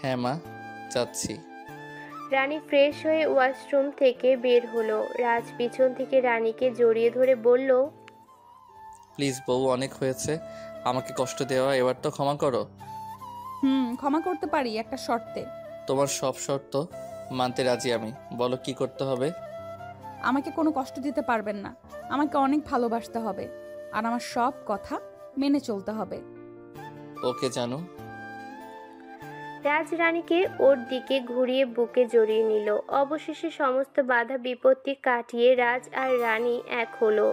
হ্যাঁ মা, যাচ্ছি। রানী ফ্রেশ হয়ে ওয়াশরুম থেকে বের হলো। রাজ পিছন থেকে রানীকে জড়িয়ে ধরে বলল, প্লিজ বউ, অনেক হয়েছে, আমাকে কষ্ট দেওয়া, এবার তো ক্ষমা করো। ক্ষমা করতে পারি একটা শর্তে। তোমার সব শর্ত মানতে রাজি আমি, বলো কি করতে হবে। আমাকে কোনো কষ্ট দিতে পারবেন না, আমাকে অনেক ভালোবাসতে হবে, আর আমার সব কথা মেনে চলতে হবে। ওকে জানো। রাজ রানীকে ওর দিকে ঘুরিয়ে বুকে জড়িয়ে নিল। অবশেষে সমস্ত বাধা বিপত্তি কাটিয়ে রাজ আর রানী এক হলো।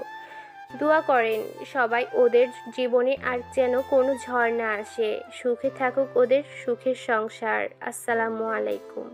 দোয়া করেন সবাই ওদের জীবনে আর যেন কোনো ঝড় না আসে। সুখে থাকুক ওদের সুখের সংসার। আসসালামু আলাইকুম।